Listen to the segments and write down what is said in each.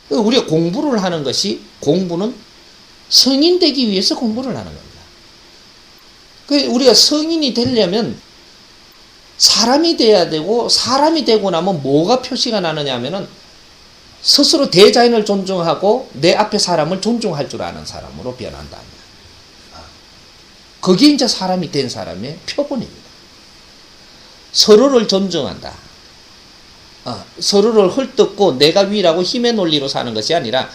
우리가 공부를 하는 것이, 공부는 성인 되기 위해서 공부를 하는 겁니다. 우리가 성인이 되려면 사람이 돼야 되고, 사람이 되고 나면 뭐가 표시가 나느냐 하면은 스스로 대자연을 존중하고 내 앞에 사람을 존중할 줄 아는 사람으로 변한다. 그게 이제 사람이 된 사람의 표본입니다. 서로를 존중한다. 서로를 헐뜯고 내가 위라고 힘의 논리로 사는 것이 아니라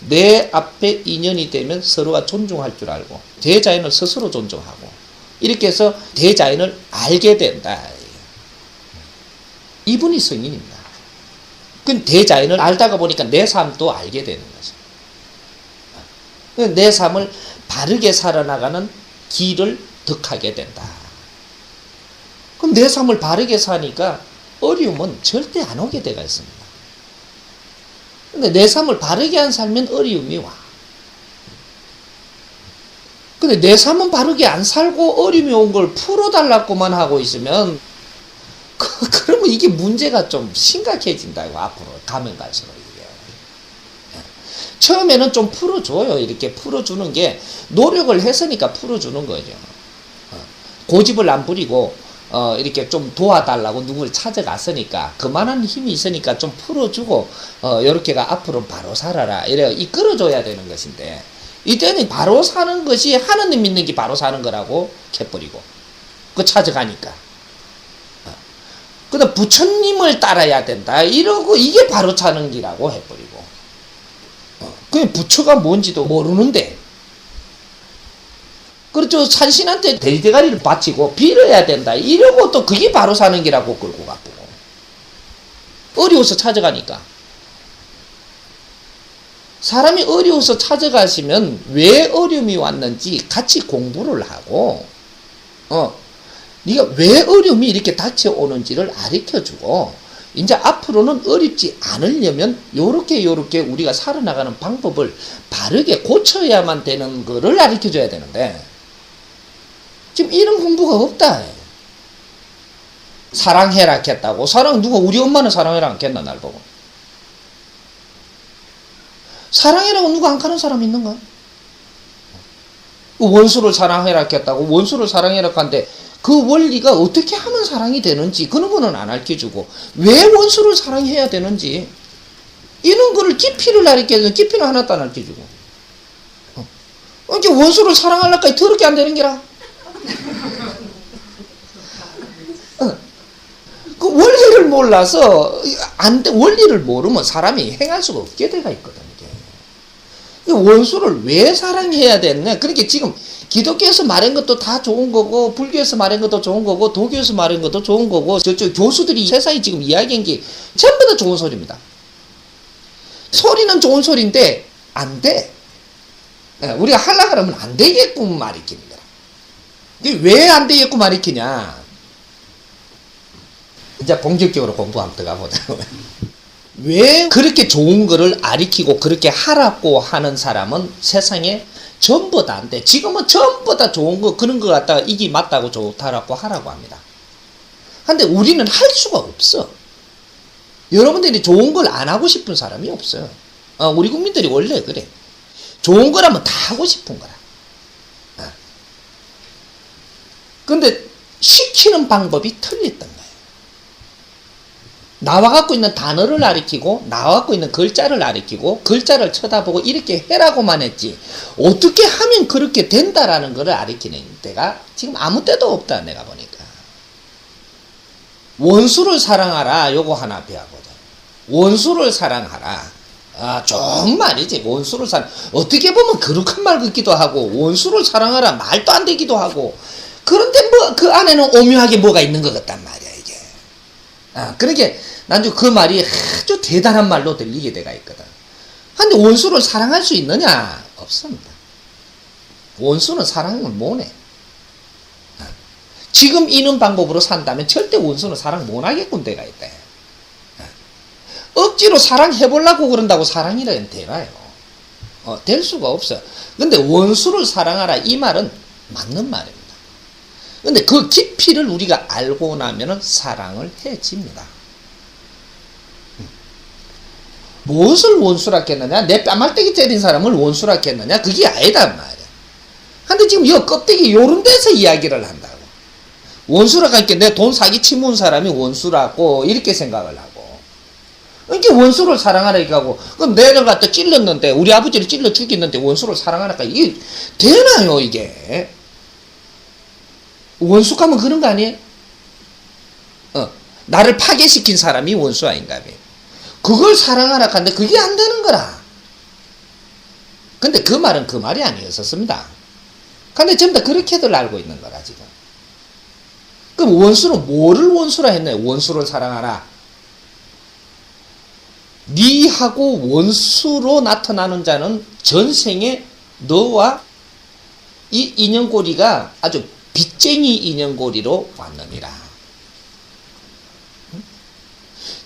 내 앞에 인연이 되면 서로가 존중할 줄 알고 대자연을 스스로 존중하고 이렇게 해서 대자연을 알게 된다. 이분이 성인입니다. 그 대자연을 알다가 보니까 내 삶도 알게 되는 거죠. 내 삶을 바르게 살아나가는 길을 득하게 된다. 그럼 내 삶을 바르게 사니까 어려움은 절대 안 오게 되어 있습니다. 근데 내 삶을 바르게 안 살면 어려움이 와. 근데 내 삶은 바르게 안 살고 어려움이 온 걸 풀어달라고만 하고 있으면 그러면 이게 문제가 좀 심각해진다고 앞으로 가면 갈수록 이게. 처음에는 좀 풀어줘요. 이렇게 풀어주는 게 노력을 했으니까 풀어주는 거죠. 고집을 안 부리고 이렇게 좀 도와달라고 누구를 찾아갔으니까 그만한 힘이 있으니까 좀 풀어주고 이렇게가 앞으로 바로 살아라 이래 이끌어줘야 되는 것인데 이때는 바로 사는 것이 하느님 믿는 게 바로 사는 거라고 해버리고 그 찾아가니까 그다음 부처님을 따라야 된다 이러고 이게 바로 사는 기라고 해버리고 그냥 부처가 뭔지도 모르는데 그렇죠. 산신한테 돼지대가리를 바치고 빌어야 된다 이러고 또 그게 바로 사는 기라고 끌고 가고 어려워서 찾아가니까 사람이 어려워서 찾아가시면 왜 어려움이 왔는지 같이 공부를 하고 네가 왜 어려움이 이렇게 닥쳐오는지를 가르쳐주고 이제 앞으로는 어렵지 않으려면 요렇게 우리가 살아나가는 방법을 바르게 고쳐야만 되는 거를 가르쳐줘야 되는데 지금 이런 공부가 없다. 사랑해라 했다고. 누가 우리 엄마는 사랑해라 안 했나 날 보고. 사랑해라고 누가 안 하는 사람 있는가? 원수를 사랑해라 했다고. 원수를 사랑해라 한데 그 원리가 어떻게 하면 사랑이 되는지 그런 거는 안 알려주고 왜 원수를 사랑해야 되는지 이런 거를 깊이를 가르쳐주는 깊이는 하나도 안 알려주고 이게 원수를 사랑하려니까 더럽게 안 되는 게라. 그 원리를 몰라서 원리를 모르면 사람이 행할 수가 없게 되어 있거든. 이게 원수를 왜 사랑해야 되느냐? 그러니까 지금 기독교에서 말한 것도 다 좋은 거고 불교에서 말한 것도 좋은 거고 도교에서 말한 것도 좋은 거고 저쪽 교수들이 세상에 지금 이야기한 게 전부 다 좋은 소리입니다. 소리는 좋은 소리인데 안 돼. 우리가 하려고 그러면 안 되겠군 말이킵니다. 왜 안 되겠고 말이키냐? 이제 본격적으로 공부 한번 들어가보자. 왜 그렇게 좋은 거를 가르치고 그렇게 하라고 하는 사람은 세상에 전부 다 안 돼. 지금은 전부 다 좋은 거 그런 거 갖다가 이게 맞다고 좋다라고 하라고 합니다. 근데 우리는 할 수가 없어. 여러분들이 좋은 걸 안 하고 싶은 사람이 없어요. 우리 국민들이 원래 그래. 좋은 거라면 다 하고 싶은 거라. 근데 시키는 방법이 틀렸던 거예요. 나와 갖고 있는 단어를 가르치고 나와 갖고 있는 글자를 가르치고 글자를 쳐다보고 이렇게 해라고만 했지 어떻게 하면 그렇게 된다라는 것을 가르치는 데가 지금 아무 때도 없다 내가 보니까. 원수를 사랑하라 요거 하나 배워보자. 원수를 사랑하라. 좋은 말이지. 원수를 어떻게 보면 거룩한 말 같기도 하고 원수를 사랑하라 말도 안 되기도 하고 그런데 뭐 그 안에는 오묘하게 뭐가 있는 것 같단 말이야 이게. 그러니까 난 그 말이 아주 대단한 말로 들리게 돼가 있거든. 근데 원수를 사랑할 수 있느냐? 없습니다. 원수는 사랑을 못해. 지금 이런 방법으로 산다면 절대 원수는 사랑 못하겠군 데가 있다. 억지로 사랑해보려고 그런다고 사랑이라는 되나요? 될 수가 없어. 근데 원수를 사랑하라 이 말은 맞는 말입니다. 근데 그 깊이를 우리가 알고 나면은 사랑을 해집니다. 무엇을 원수라 했느냐? 내 뺨알때기 때린 사람을 원수라 했느냐? 그게 아니단 말이야. 근데 지금 이 껍데기 요런 데서 이야기를 한다고. 원수라고 할게 내 돈 사기 치문 사람이 원수라고 이렇게 생각을 하고. 이게 원수를 사랑하라 이렇게 하고. 그럼 내를 갖다 찔렀는데, 우리 아버지를 찔러 죽였는데 원수를 사랑하라니까 이게 되나요, 이게? 원수가면 그런 거 아니에요? 나를 파괴시킨 사람이 원수 아닌가 봐. 그걸 사랑하라 하는데 그게 안 되는 거라. 근데 그 말은 그 말이 아니었었습니다. 근데 전부 다 그렇게들 알고 있는 거라, 지금. 그럼 원수는 뭐를 원수라 했나요? 원수를 사랑하라. 니하고 원수로 나타나는 자는 전생에 너와 이 인연고리가 아주 빚쟁이 인연고리로 왔느니라.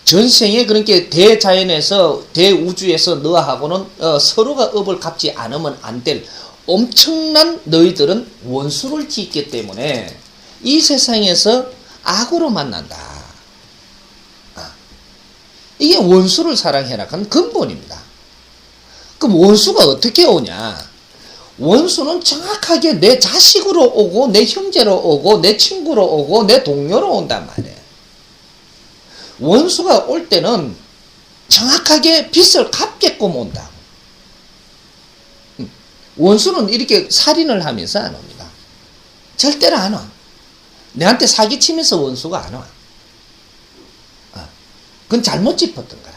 전생에 그렇게 대자연에서 대우주에서 너하고는 서로가 업을 갚지 않으면 안 될 엄청난 너희들은 원수를 짓기 때문에 이 세상에서 악으로 만난다. 이게 원수를 사랑해라 하는 근본입니다. 그럼 원수가 어떻게 오냐? 원수는 정확하게 내 자식으로 오고 내 형제로 오고 내 친구로 오고 내 동료로 온단 말이에요. 원수가 올 때는 정확하게 빚을 갚게끔 온다. 원수는 이렇게 살인을 하면서 안 옵니다. 절대로 안 와. 내한테 사기치면서 원수가 안 와. 그건 잘못 짚었던 거라.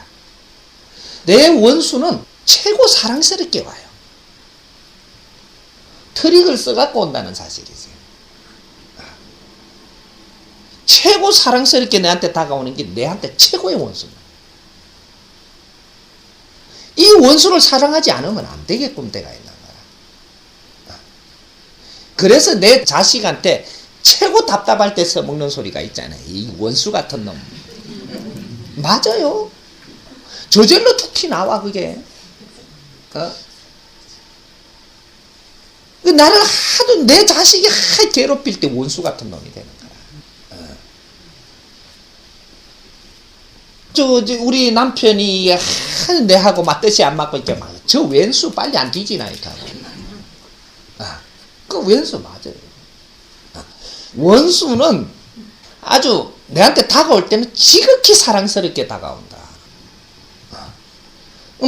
내 원수는 최고 사랑스럽게 와요. 트릭을 써갖고 온다는 사실이지. 최고 사랑스럽게 내한테 다가오는 게 내한테 최고의 원수입니다. 이 원수를 사랑하지 않으면 안 되게끔 돼가 있는 거라. 그래서 내 자식한테 최고 답답할 때 써먹는 소리가 있잖아요. 이 원수 같은 놈. 맞아요. 저절로 툭 나와 그게. 나를 하도 내 자식이 괴롭힐 때 원수 같은 놈이 되는 거야. 우리 남편이 내하고 막 뜻이 안 맞고 이렇게 막 저 왼수 빨리 안 뒤지나니까. 그 왼수 맞아요. 원수는 아주 내한테 다가올 때는 지극히 사랑스럽게 다가온다.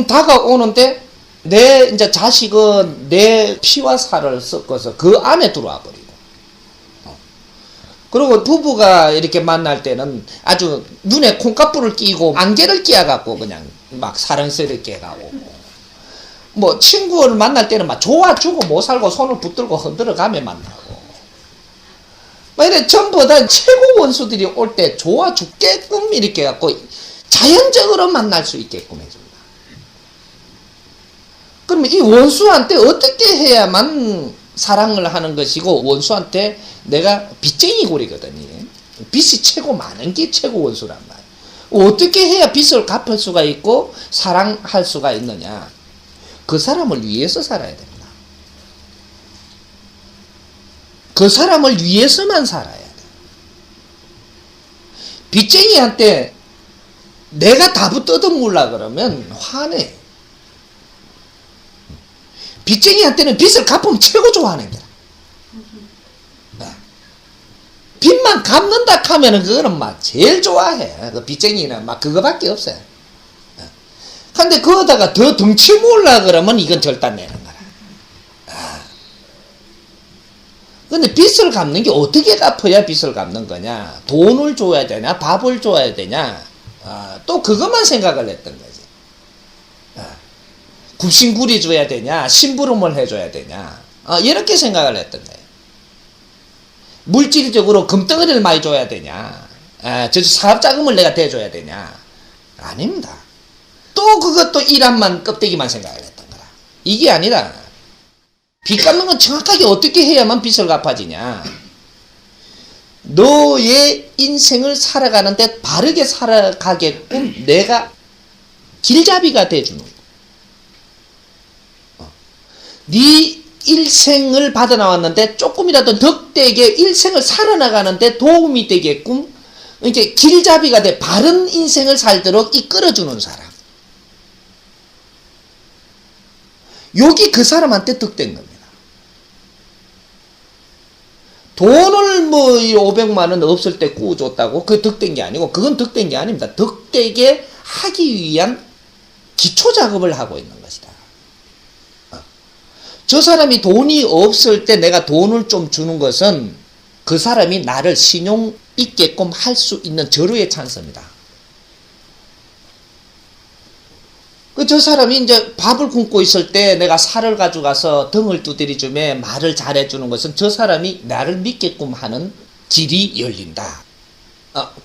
다가오는데 내 이제 자식은 내 피와 살을 섞어서 그 안에 들어와 버리고. 그리고 부부가 이렇게 만날 때는 아주 눈에 콩가루를 끼고 안개를 끼워갖고 그냥 막 사랑스럽게 가고. 뭐 친구를 만날 때는 막 좋아주고 못 살고 손을 붙들고 흔들어 가며 만나고. 막 이래 전부 다 최고 원수들이 올 때 좋아 죽게끔 이렇게 갖고 자연적으로 만날 수 있게끔 해줍니다. 그러면 이 원수한테 어떻게 해야만 사랑을 하는 것이고 원수한테 내가 빚쟁이 고리거든요. 빚이 최고 많은 게 최고 원수란 말이에요. 어떻게 해야 빚을 갚을 수가 있고 사랑할 수가 있느냐? 그 사람을 위해서 살아야 됩니다. 그 사람을 위해서만 살아야 돼. 빚쟁이한테 내가 답을 뜯어물라 그러면 화내. 빚쟁이한테는 빚을 갚으면 최고 좋아하는 거야. 빚만 갚는다 하면은 그거는 막 제일 좋아해. 그 빚쟁이는 막 그거밖에 없어요. 근데 그거다가 더 덩치 몰라 그러면 이건 절단내는 거라. 근데 빚을 갚는 게 어떻게 갚아야 빚을 갚는 거냐? 돈을 줘야 되냐? 밥을 줘야 되냐? 또 그것만 생각을 했던 거지. 굽신구리 줘야 되냐? 심부름을 해줘야 되냐? 이렇게 생각을 했던 거예요. 물질적으로 금덩어리를 많이 줘야 되냐? 저 사업자금을 내가 대줘야 되냐? 아닙니다. 또 그것도 일함만 껍데기만 생각을 했던 거라. 이게 아니라 빚 갚는 건 정확하게 어떻게 해야만 빚을 갚아지냐? 너의 인생을 살아가는데 바르게 살아가게끔 내가 길잡이가 돼주는 거야. 네 일생을 받아 나왔는데 조금이라도 덕되게 일생을 살아나가는데 도움이 되게끔 이렇게 길잡이가 돼 바른 인생을 살도록 이끌어주는 사람. 여기 그 사람한테 득된 겁니다. 돈을 뭐 500만 원 없을 때 꾸어줬다고 그 득된 게 아니고, 그건 득된 게 아닙니다. 득되게 하기 위한 기초 작업을 하고 있는 것이다. 저 사람이 돈이 없을 때 내가 돈을 좀 주는 것은 그 사람이 나를 신용 있게끔 할 수 있는 절호의 찬스입니다. 저 사람이 이제 밥을 굶고 있을 때 내가 살을 가져가서 등을 두드려주며 말을 잘해주는 것은 저 사람이 나를 믿게끔 하는 길이 열린다.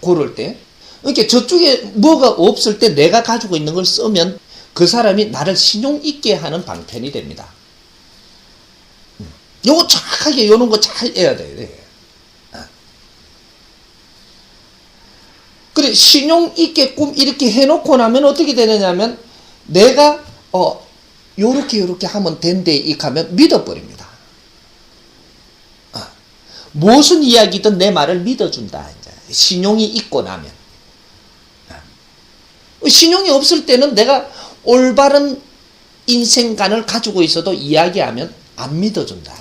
그럴 때. 이렇게 저쪽에 뭐가 없을 때 내가 가지고 있는 걸 쓰면 그 사람이 나를 신용 있게 하는 방편이 됩니다. 요거 정확하게 요런 거 잘 해야 돼요. 그래, 신용 있게끔 이렇게 해놓고 나면 어떻게 되느냐면 내가 요렇게 하면 된대 이렇게 하면 믿어버립니다. 무슨 이야기든 내 말을 믿어준다. 이제 신용이 있고 나면. 신용이 없을 때는 내가 올바른 인생관을 가지고 있어도 이야기하면 안 믿어준다.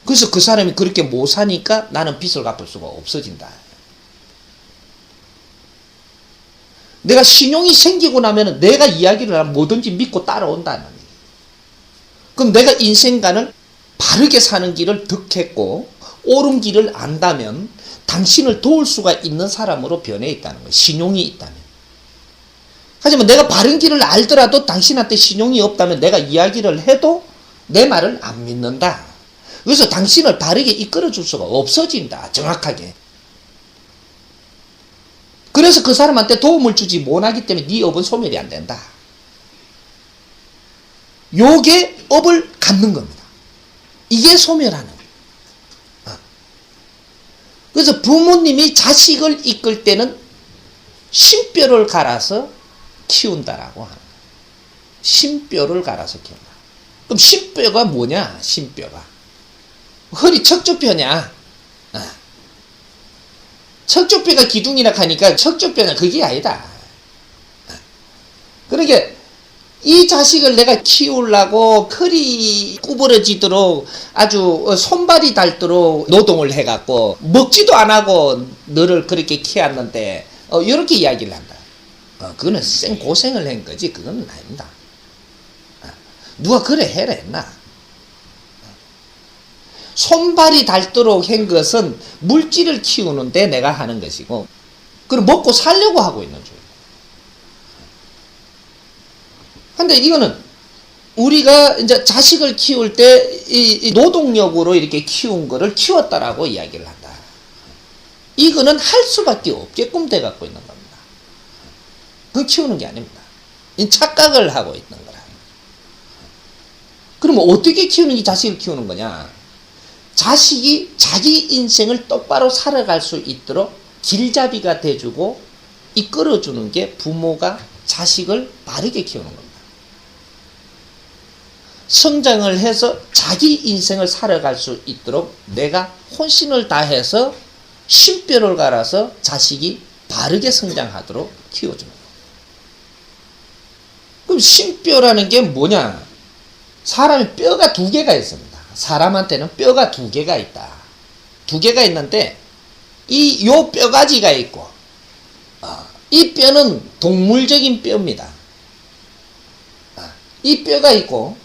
그래서 그 사람이 그렇게 못 사니까 나는 빚을 갚을 수가 없어진다. 내가 신용이 생기고 나면 내가 이야기를 하면 뭐든지 믿고 따라온다는 거예요. 그럼 내가 인생관을 바르게 사는 길을 득했고 옳은 길을 안다면 당신을 도울 수가 있는 사람으로 변해 있다는 거예요. 신용이 있다면. 하지만 내가 바른 길을 알더라도 당신한테 신용이 없다면 내가 이야기를 해도 내 말을 안 믿는다. 그래서 당신을 바르게 이끌어 줄 수가 없어진다. 정확하게. 그래서 그 사람한테 도움을 주지 못하기 때문에 네 업은 소멸이 안 된다. 요게 업을 갖는 겁니다. 이게 소멸하는 거예요. 그래서 부모님이 자식을 이끌 때는 신뼈를 갈아서 키운다라고 하는 거예요. 신뼈를 갈아서 키운다. 그럼 신뼈가 뭐냐? 신뼈가 허리 척추뼈냐? 척추뼈가 기둥이라 하니까 척추뼈는 그게 아니다. 그러니까 이 자식을 내가 키우려고 허리 구부러지도록 아주 손발이 닳도록 노동을 해갖고 먹지도 안 하고 너를 그렇게 키웠는데 이렇게 이야기를 한다. 그거는 생 고생을 한 거지 그건 아닙니다. 누가 그래 해라 했나? 손발이 닳도록 한 것은 물질을 키우는데 내가 하는 것이고, 그럼 먹고 살려고 하고 있는 중이에요. 근데 이거는 우리가 이제 자식을 키울 때 이 노동력으로 이렇게 키운 거를 키웠다라고 이야기를 한다. 이거는 할 수밖에 없게끔 돼 갖고 있는 겁니다. 그건 키우는 게 아닙니다. 이 착각을 하고 있는 거라. 그러면 어떻게 키우는지 자식을 키우는 거냐? 자식이 자기 인생을 똑바로 살아갈 수 있도록 길잡이가 돼주고 이끌어주는 게 부모가 자식을 바르게 키우는 겁니다. 성장을 해서 자기 인생을 살아갈 수 있도록 내가 혼신을 다해서 신뼈를 갈아서 자식이 바르게 성장하도록 키워주는 거예요. 그럼 신뼈라는 게 뭐냐? 사람의 뼈가 두 개가 있습니다. 사람한테는 뼈가 두 개가 있다. 두 개가 있는데 요 뼈가지가 있고 이 뼈는 동물적인 뼈입니다. 이 뼈가 있고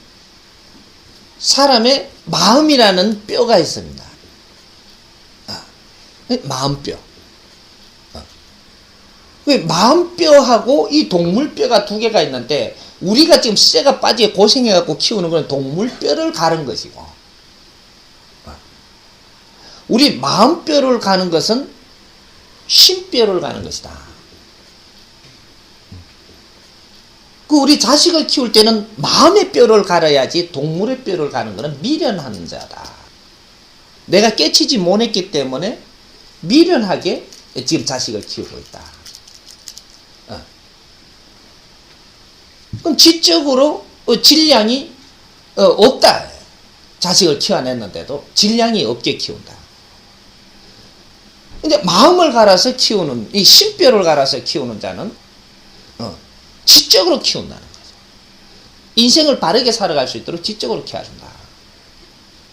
사람의 마음이라는 뼈가 있습니다. 마음뼈. 마음뼈하고 이 동물뼈가 두 개가 있는데 우리가 지금 쇠가 빠지게 고생해갖고 키우는 건 동물뼈를 가른 것이고 우리 마음뼈를 가는 것은 신뼈를 가는 것이다. 우리 자식을 키울 때는 마음의 뼈를 갈아야지 동물의 뼈를 가는 것은 미련한 자다. 내가 깨치지 못했기 때문에 미련하게 지금 자식을 키우고 있다. 그럼 지적으로 질량이 없다. 자식을 키워냈는데도 질량이 없게 키운다. 이제 마음을 갈아서 키우는, 이 신뼈를 갈아서 키우는 자는 지적으로 키운다는 거죠. 인생을 바르게 살아갈 수 있도록 지적으로 키워준다.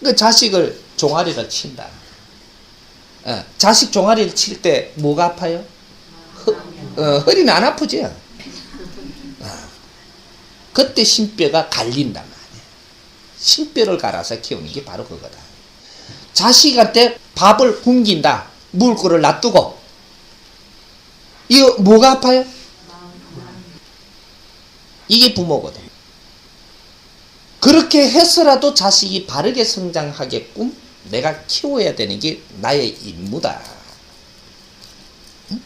그 자식을 종아리를 친다. 자식 종아리를 칠 때 뭐가 아파요? 허리는 안 아프지? 그때 신뼈가 갈린단 말이야. 신뼈를 갈아서 키우는 게 바로 그거다. 자식한테 밥을 굶긴다. 먹을 거를 놔두고. 이거 뭐가 아파요? 이게 부모거든. 그렇게 해서라도 자식이 바르게 성장하게끔 내가 키워야 되는 게 나의 임무다. 응?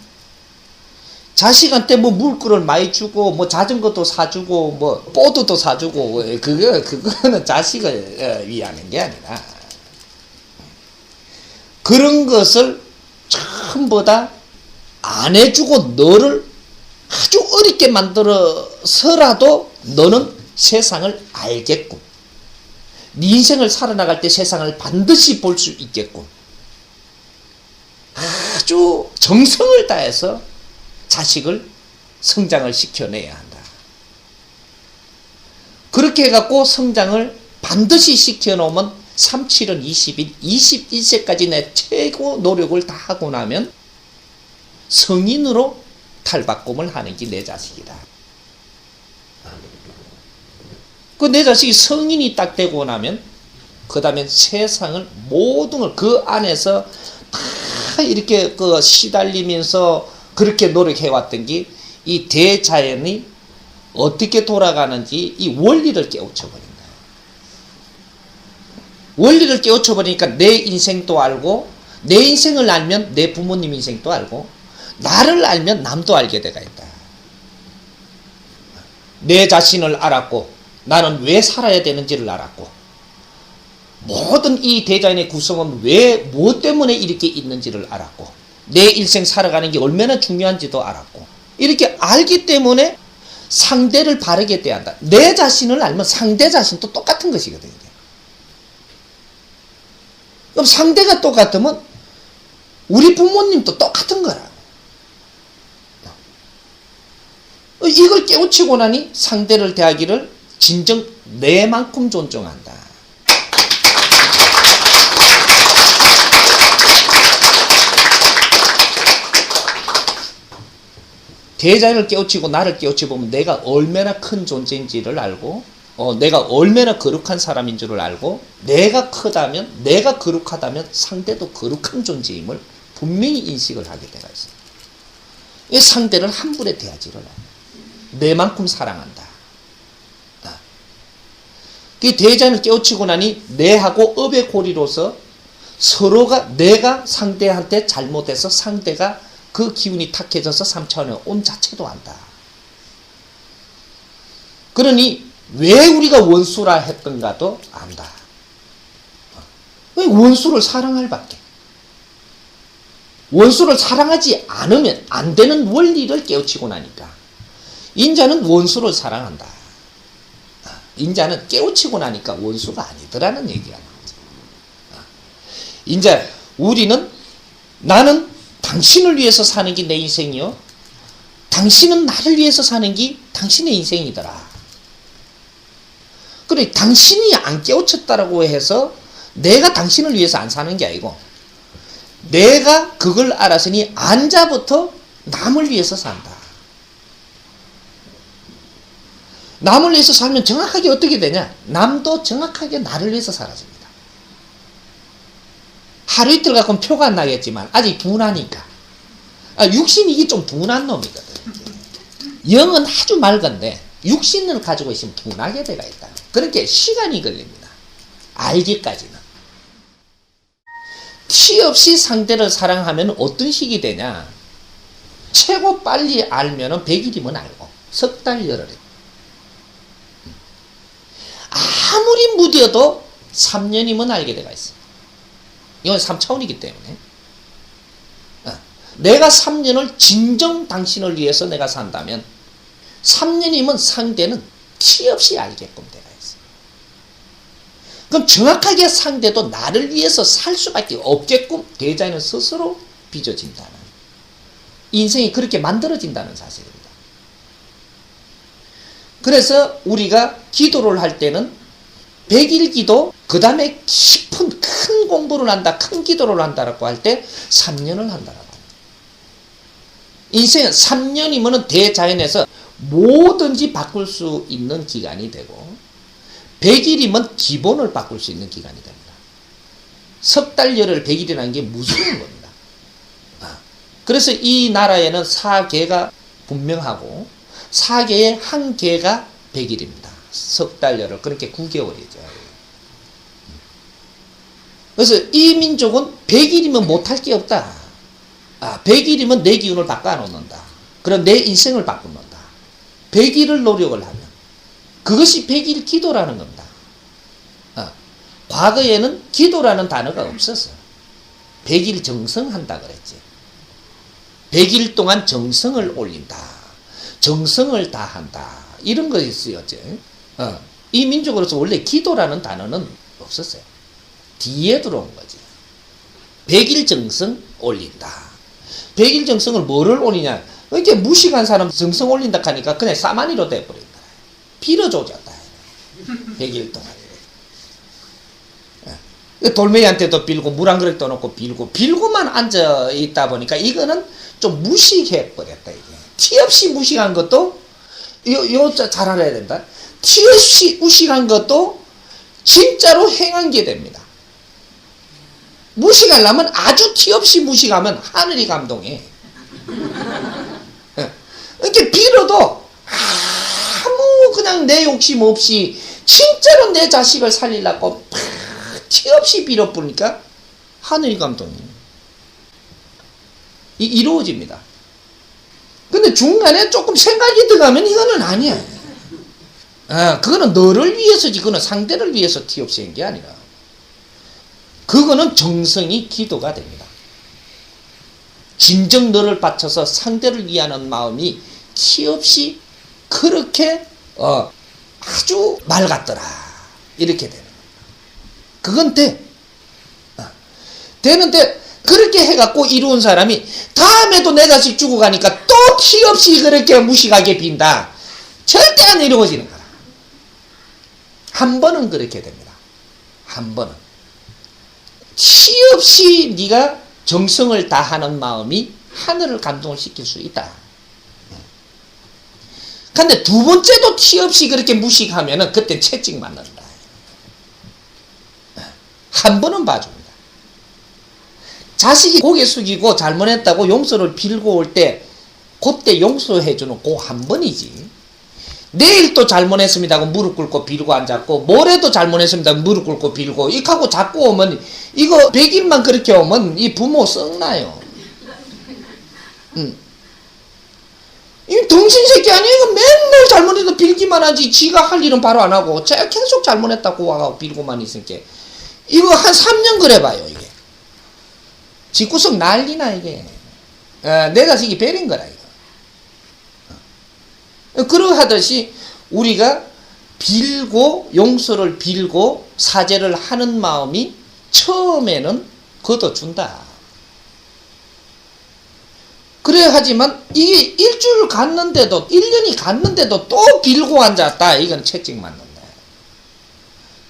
자식한테 뭐 물건을 많이 주고 뭐 자전거도 사주고 뭐 보드도 사주고 그거는 자식을 위하는 게 아니라 그런 것을 전부 다 안 해주고 너를 아주 어렵게 만들어서라도 너는 세상을 알겠군. 네 인생을 살아나갈 때 세상을 반드시 볼 수 있겠군. 아주 정성을 다해서 자식을 성장을 시켜내야 한다. 그렇게 해갖고 성장을 반드시 시켜놓으면 3, 7은 20일, 21세까지 내 최고 노력을 다 하고 나면 성인으로 탈바꿈을 하는 게 내 자식이다. 그 내 자식이 성인이 딱 되고 나면 그 다음에 세상을 모든 걸 그 안에서 다 이렇게 그 시달리면서 그렇게 노력해왔던 게 이 대자연이 어떻게 돌아가는지 이 원리를 깨우쳐버린다. 원리를 깨우쳐버리니까 내 인생도 알고 내 인생을 알면 내 부모님 인생도 알고 나를 알면 남도 알게 되가 있다. 내 자신을 알았고 나는 왜 살아야 되는지를 알았고 모든 이 대자연의 구성은 왜 무엇 때문에 이렇게 있는지를 알았고 내 일생 살아가는 게 얼마나 중요한지도 알았고 이렇게 알기 때문에 상대를 바르게 대한다. 내 자신을 알면 상대 자신도 똑같은 것이거든요. 그럼 상대가 똑같으면 우리 부모님도 똑같은 거라. 이걸 깨우치고 나니 상대를 대하기를 진정 내만큼 존중한다. 대자연을 깨우치고 나를 깨우치보면 내가 얼마나 큰 존재인지를 알고 내가 얼마나 거룩한 사람인 줄을 알고 내가 크다면 내가 거룩하다면 상대도 거룩한 존재임을 분명히 인식을 하게 되어 있어요. 이 상대를 함부로 대하지를 않아요. 내만큼 사랑한다. 그 대자연을 깨우치고 나니 내하고 업의 고리로서 서로가 내가 상대한테 잘못해서 상대가 그 기운이 탁해져서 3차원의 온 자체도 안다. 그러니 왜 우리가 원수라 했던가도 안다. 왜 원수를 사랑할 밖에. 원수를 사랑하지 않으면 안 되는 원리를 깨우치고 나니까 인자는 원수를 사랑한다. 인자는 깨우치고 나니까 원수가 아니더라는 얘기가 나오죠. 인자 우리는 나는 당신을 위해서 사는 게 내 인생이요. 당신은 나를 위해서 사는 게 당신의 인생이더라. 그래 당신이 안 깨우쳤다라고 해서 내가 당신을 위해서 안 사는 게 아니고 내가 그걸 알았으니 안자부터 남을 위해서 산다. 남을 위해서 살면 정확하게 어떻게 되냐? 남도 정확하게 나를 위해서 살아줍니다. 하루 이틀 갖고는 표가 안 나겠지만 아직 둔하니까. 육신이 이게 좀 둔한 놈이거든. 영은 아주 맑은데 육신을 가지고 있으면 둔하게 돼가 있다. 그렇게 시간이 걸립니다. 알기까지는. 티 없이 상대를 사랑하면 어떤 식이 되냐? 최고 빨리 알면은 100일이면 알고 석 달 열흘. 아무리 무뎌도 3년이면 알게 돼가 있어. 이건 3차원이기 때문에. 내가 3년을 진정 당신을 위해서 내가 산다면 3년이면 상대는 티 없이 알게끔 돼가 있어. 그럼 정확하게 상대도 나를 위해서 살 수밖에 없게끔 대자연은 스스로 빚어진다는 인생이 그렇게 만들어진다는 사실입니다. 그래서 우리가 기도를 할 때는 100일 기도, 그 다음에 깊은 큰 공부를 한다, 큰 기도를 한다라고 할 때 3년을 한다라고. 인생은 3년이면 대자연에서 뭐든지 바꿀 수 있는 기간이 되고 100일이면 기본을 바꿀 수 있는 기간이 됩니다. 석 달 열흘 100일이라는 게 무서운 겁니다. 그래서 이 나라에는 4계가 분명하고 4계의 한 계가 100일입니다. 석 달 열흘, 그렇게 9개월이죠. 그래서 이 민족은 100일이면 못할 게 없다. 100일이면 내 기운을 바꿔놓는다. 그럼 내 인생을 바꾼다. 100일을 노력을 하면 그것이 100일 기도라는 겁니다. 과거에는 기도라는 단어가 없었어요. 100일 정성한다 그랬지. 100일 동안 정성을 올린다. 정성을 다한다. 이런 것이 쓰였죠. 이 민족으로서 원래 기도라는 단어는 없었어요. 뒤에 들어온 거지. 100일 정성 올린다. 100일 정성을 뭐를 올리냐. 이렇게 무식한 사람 정성 올린다 하니까 그냥 싸마니로 돼버린다. 빌어줘졌다. 100일 동안. 돌멩이한테도 빌고 물 한 그릇 떠놓고 빌고만 앉아 있다 보니까 이거는 좀 무식해 버렸다. 이게 티 없이 무식한 것도 요 잘 알아야 된다. 티 없이 무식한 것도 진짜로 행한 게 됩니다. 무식하려면 아주 티 없이 무식하면 하늘이 감동해. 이렇게 빌어도 아무 그냥 내 욕심 없이 진짜로 내 자식을 살리려고 티 없이 빌어보니까 하늘이 감동해. 이루어집니다. 근데 중간에 조금 생각이 들어가면 이거는 아니야. 그거는 너를 위해서지, 그거는 상대를 위해서 티 없이 한 게 아니라. 그거는 정성이 기도가 됩니다. 진정 너를 바쳐서 상대를 위하는 마음이 티 없이 그렇게 아주 맑았더라. 이렇게 되는 거예요. 그건 돼. 되는데 그렇게 해갖고 이루은 사람이 다음에도 내 자식 죽어가니까 또 티 없이 그렇게 무식하게 빈다. 절대 안 이루어지는 거라. 한 번은 그렇게 됩니다. 한 번은. 티 없이 네가 정성을 다하는 마음이 하늘을 감동을 시킬 수 있다. 근데 두 번째도 티 없이 그렇게 무식하면은 그때 채찍 맞는다. 한 번은 봐줍니다. 자식이 고개 숙이고 잘못했다고 용서를 빌고 올 때 그때 용서해주는 그 한 번이지. 내일 또 잘못했습니다 하고 무릎 꿇고 빌고 앉았고 모레도 잘못했습니다 무릎 꿇고 빌고 이하고 자꾸 오면 이거 100일만 그렇게 오면 이 부모 썩나요. 이 덩신새끼 아니야. 이거 맨날 잘못해도 빌기만 하지 지가 할 일은 바로 안 하고 제가 계속 잘못했다고 와가지고 빌고만 있으니까 이거 한 3년 그래봐요. 이게 집구석 난리나 이게. 내 자식이 베린 거라 이거. 그러하듯이 우리가 빌고 용서를 빌고 사죄를 하는 마음이 처음에는 걷어준다. 그래 하지만 이게 일주일 갔는데도 1년이 갔는데도 또 빌고 앉았다. 이건 채찍 맞는다.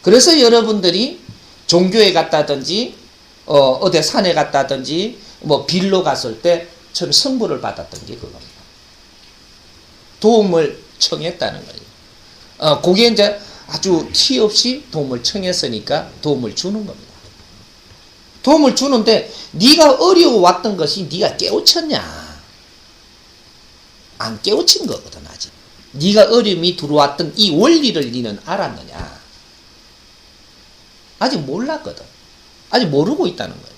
그래서 여러분들이 종교에 갔다든지 어디 산에 갔다든지 뭐 빌로 갔을 때 처음 성부를 받았던 게 그겁니다. 도움을 청했다는 거예요. 그게 이제 아주 티 없이 도움을 청했으니까 도움을 주는 겁니다. 도움을 주는데 네가 어려워왔던 것이 네가 깨우쳤냐? 안 깨우친 거거든 아직. 네가 어려움이 들어왔던 이 원리를 네는 알았느냐? 아직 몰랐거든. 아직 모르고 있다는 거예요.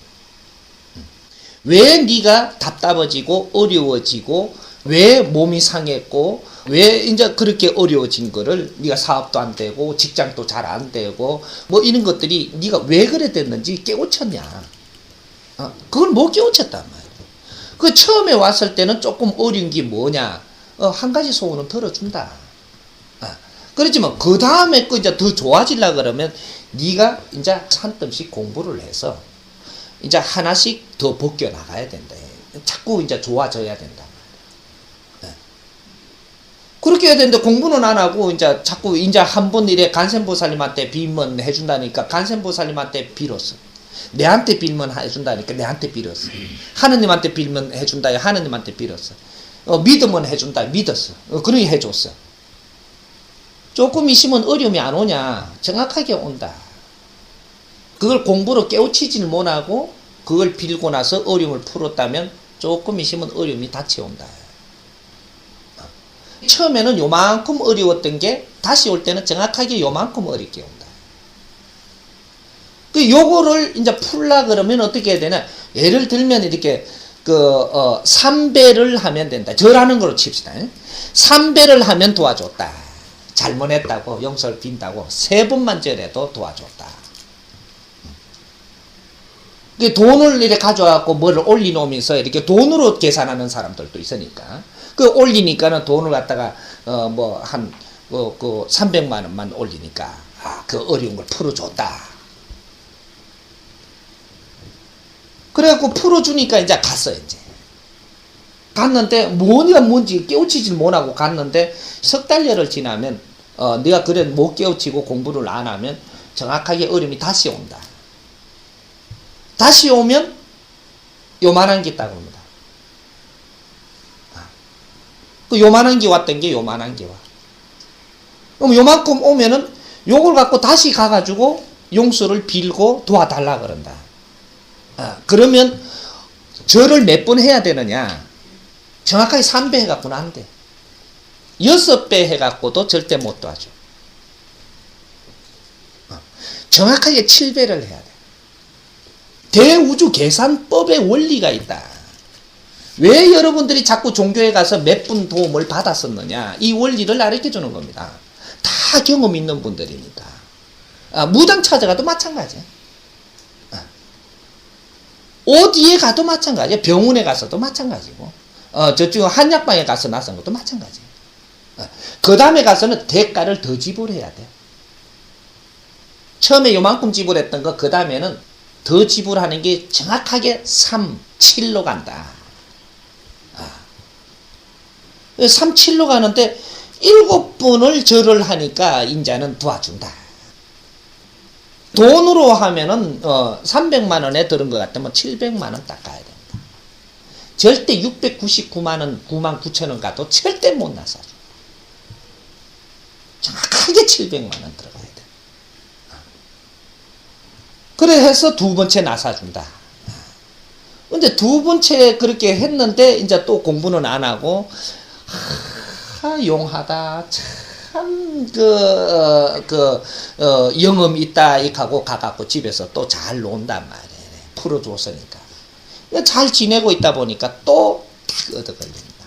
왜 네가 답답해지고 어려워지고 왜 몸이 상했고 왜 이제 그렇게 어려워진 거를 네가 사업도 안 되고 직장도 잘 안 되고 뭐 이런 것들이 네가 왜 그래 됐는지 깨우쳤냐. 그걸 못 깨우쳤단 말이야. 그 처음에 왔을 때는 조금 어려운 게 뭐냐. 한 가지 소원은 들어준다. 그렇지만 그 다음에 그 이제 더 좋아지려 그러면 네가 이제 산뜸씩 공부를 해서 이제 하나씩 더 벗겨 나가야 된다. 자꾸 이제 좋아져야 된다. 그렇게 해야 되는데 공부는 안 하고 이제 자꾸 이제 한 번 이래 간센보살님한테 빌면 해준다니까 간센보살님한테 빌었어. 내한테 빌면 해준다니까 내한테 빌었어. 하느님한테 빌면 해준다 하느님한테 빌었어. 믿으면 해준다 믿었어. 그러니 해줬어. 조금 있으면 어려움이 안 오냐? 정확하게 온다. 그걸 공부로 깨우치지는 못하고 그걸 빌고 나서 어려움을 풀었다면 조금 있으면 어려움이 닥쳐온다. 처음에는 요만큼 어려웠던 게 다시 올 때는 정확하게 요만큼 어렵게 온다. 그 요거를 이제 풀라 그러면 어떻게 해야 되나? 예를 들면 이렇게 3배를 하면 된다. 절하는 거로 칩시다. 3배를 하면 도와줬다. 잘못했다고 용서를 빈다고 3번만 절해도 도와줬다. 돈을 이렇게 가져와갖고 뭐를 올리놓으면서 이렇게 돈으로 계산하는 사람들도 있으니까. 그 올리니까는 돈을 갖다가, 300만 원만 올리니까, 그 어려운 걸 풀어줬다. 그래갖고 풀어주니까 이제 갔어, 이제. 갔는데, 뭐가 뭔지 깨우치질 못하고 갔는데, 석 달여를 지나면, 네가 그래 못 깨우치고 공부를 안 하면 정확하게 어려움이 다시 온다. 다시 오면 요만한 게 있다고 합니다. 그 요만한 게 왔던 게 요만한 게 와. 그럼 요만큼 오면은 요걸 갖고 다시 가가지고 용서를 빌고 도와달라 그런다. 그러면 절을 몇 번 해야 되느냐? 정확하게 3배 해갖고는 안 돼. 6배 해갖고도 절대 못 도와줘. 정확하게 7배를 해야 돼. 대우주 계산법의 원리가 있다. 왜 여러분들이 자꾸 종교에 가서 몇 분 도움을 받았었느냐? 이 원리를 가르쳐 주는 겁니다. 다 경험 있는 분들이니까. 무당 찾아가도 마찬가지야. 어디에 가도 마찬가지야. 병원에 가서도 마찬가지고. 저쪽 한약방에 가서 나선 것도 마찬가지야. 그 다음에 가서는 대가를 더 지불해야 돼. 처음에 요만큼 지불했던 거, 그 다음에는 더 지불하는 게 정확하게 3, 7로 간다. 3, 7로 가는데 7번을 절을 하니까 인자는 도와준다. 돈으로 하면은 300만 원에 들은 것 같으면 700만 원 닦아야 된다. 절대 699만 원, 9만 9천 원 가도 절대 못 나서줘. 정확하게 700만 원 들어가야 돼. 그래 해서 두 번째 나사준다. 근데 두 번째 그렇게 했는데 이제 또 공부는 안 하고 용하다. 참 영험 있다 이하고 가갖고 집에서 또 잘 논단 말이에요. 풀어줬으니까. 잘 지내고 있다 보니까 또 딱 얻어걸린다.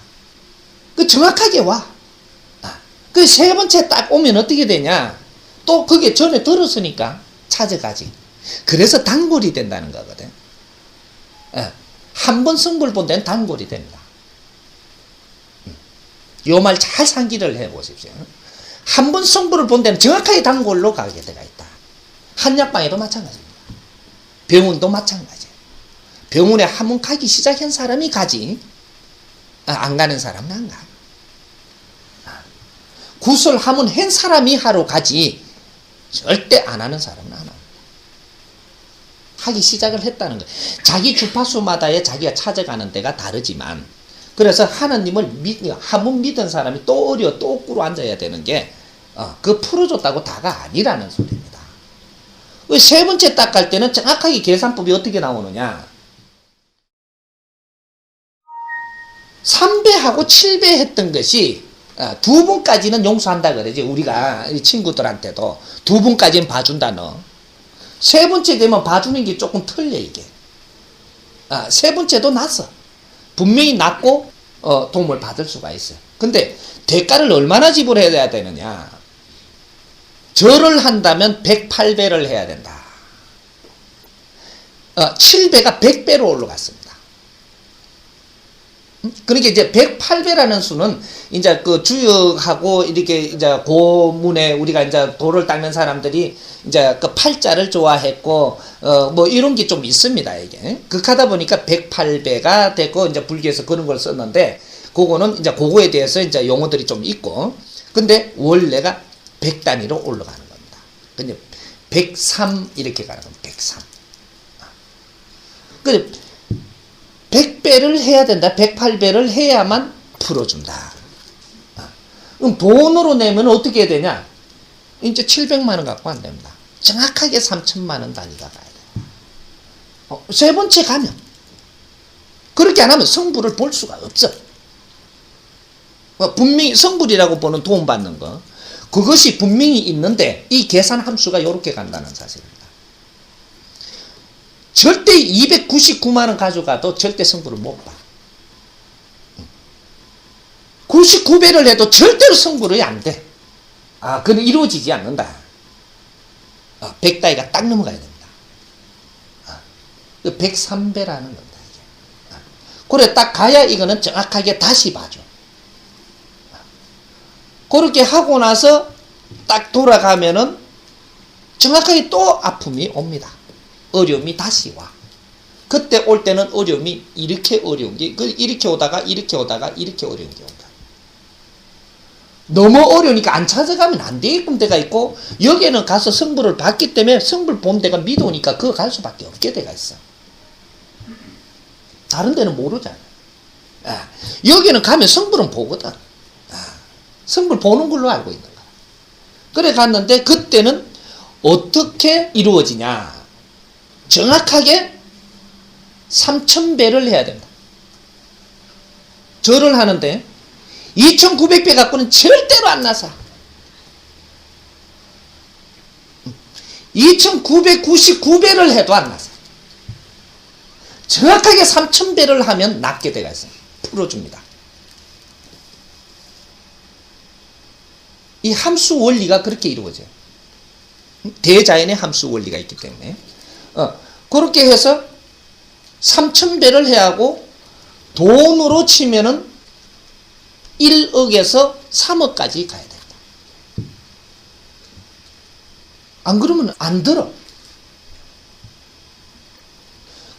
그 정확하게 와. 그 세 번째 딱 오면 어떻게 되냐? 또 그게 전에 들었으니까 찾아가지. 그래서 단골이 된다는 거거든. 한 번 성불 본 데는 단골이 됩니다. 요 말 잘 상기를 해보십시오. 한 번 성불을 본 데는 정확하게 단골로 가게 되어 있다. 한약방에도 마찬가지입니다. 병원도 마찬가지예요. 병원에 한 번 가기 시작한 사람이 가지, 안 가는 사람은 안 가. 구슬 한 번 한 사람이 하러 가지, 절대 안 하는 사람은 안 와. 하기 시작을 했다는 거예요. 자기 주파수마다의 자기가 찾아가는 데가 다르지만, 그래서 하나님을 한 번 믿은 사람이 또 또 꿇어 앉아야 되는 게, 그 풀어줬다고 다가 아니라는 소리입니다. 세 번째 딱 갈 때는 정확하게 계산법이 어떻게 나오느냐. 3배하고 7배 했던 것이, 두 번까지는 용서한다 그러지. 우리가 친구들한테도 두 번까지는 봐준다 너. 세 번째 되면 봐주는 게 조금 틀려 이게. 세 번째도 낫어. 분명히 낫고 도움을 받을 수가 있어요. 근데 대가를 얼마나 지불해야 되느냐. 절을 한다면 108배를 해야 된다. 7배가 100배로 올라갔습니다. 그러니까 이제 108배라는 수는 이제 그 주역하고 이렇게 이제 고문에 우리가 이제 돌을 닦는 사람들이 이제 그 팔자를 좋아했고 뭐 이런 게 좀 있습니다 이게. 그렇게 하다 보니까 108배가 되고 이제 불교에서 그런 걸 썼는데 그거는 이제 그거에 대해서 이제 용어들이 좀 있고, 근데 원래가 100단위로 올라가는 겁니다. 근데 103 이렇게 가는 겁니다. 103. 근데 100배를 해야 된다. 108배를 해야만 풀어준다. 그럼 돈으로 내면 어떻게 해야 되냐? 이제 700만 원 갖고 안 됩니다. 정확하게 3천만 원 단위가 가야 돼요. 세 번째 가면 그렇게 안 하면 성불을 볼 수가 없어. 분명히 성불이라고 보는 도움받는 거, 그것이 분명히 있는데 이 계산 함수가 이렇게 간다는 사실입니다. 절대 299만 원 가져가도 절대 성불을 못 봐. 99배를 해도 절대로 성불이 안 돼. 그건 이루어지지 않는다. 100단위가 딱 넘어가야 됩니다. 103배라는 겁니다. 그래 딱 가야 이거는 정확하게 다시 봐줘. 그렇게 하고 나서 딱 돌아가면은 정확하게 또 아픔이 옵니다. 어려움이 다시 와. 그때 올 때는 어려움이 이렇게 어려운 게, 이렇게 오다가 이렇게 오다가 이렇게 어려운 게 온다. 너무 어려우니까 안 찾아가면 안 되게끔 데가 있고, 여기에는 가서 성불을 받기 때문에 성불 본 데가 미도니까 그거 갈 수밖에 없게 데가 있어. 다른 데는 모르잖아. 여기는 가면 성불은 보거든. 성불 보는 걸로 알고 있는 거야. 그래 갔는데 그때는 어떻게 이루어지냐? 정확하게 3000배를 해야 된다. 절을 하는데 2900배 갖고는 절대로 안 나서 2999배를 해도 안 나서 정확하게 3000배를 하면 낫게 돼가 있어요. 풀어줍니다. 이 함수 원리가 그렇게 이루어져요. 대자연의 함수 원리가 있기 때문에 그렇게 해서 3000배를 해야 하고, 돈으로 치면은 1억에서 3억까지 가야 된다. 안 그러면 안 들어.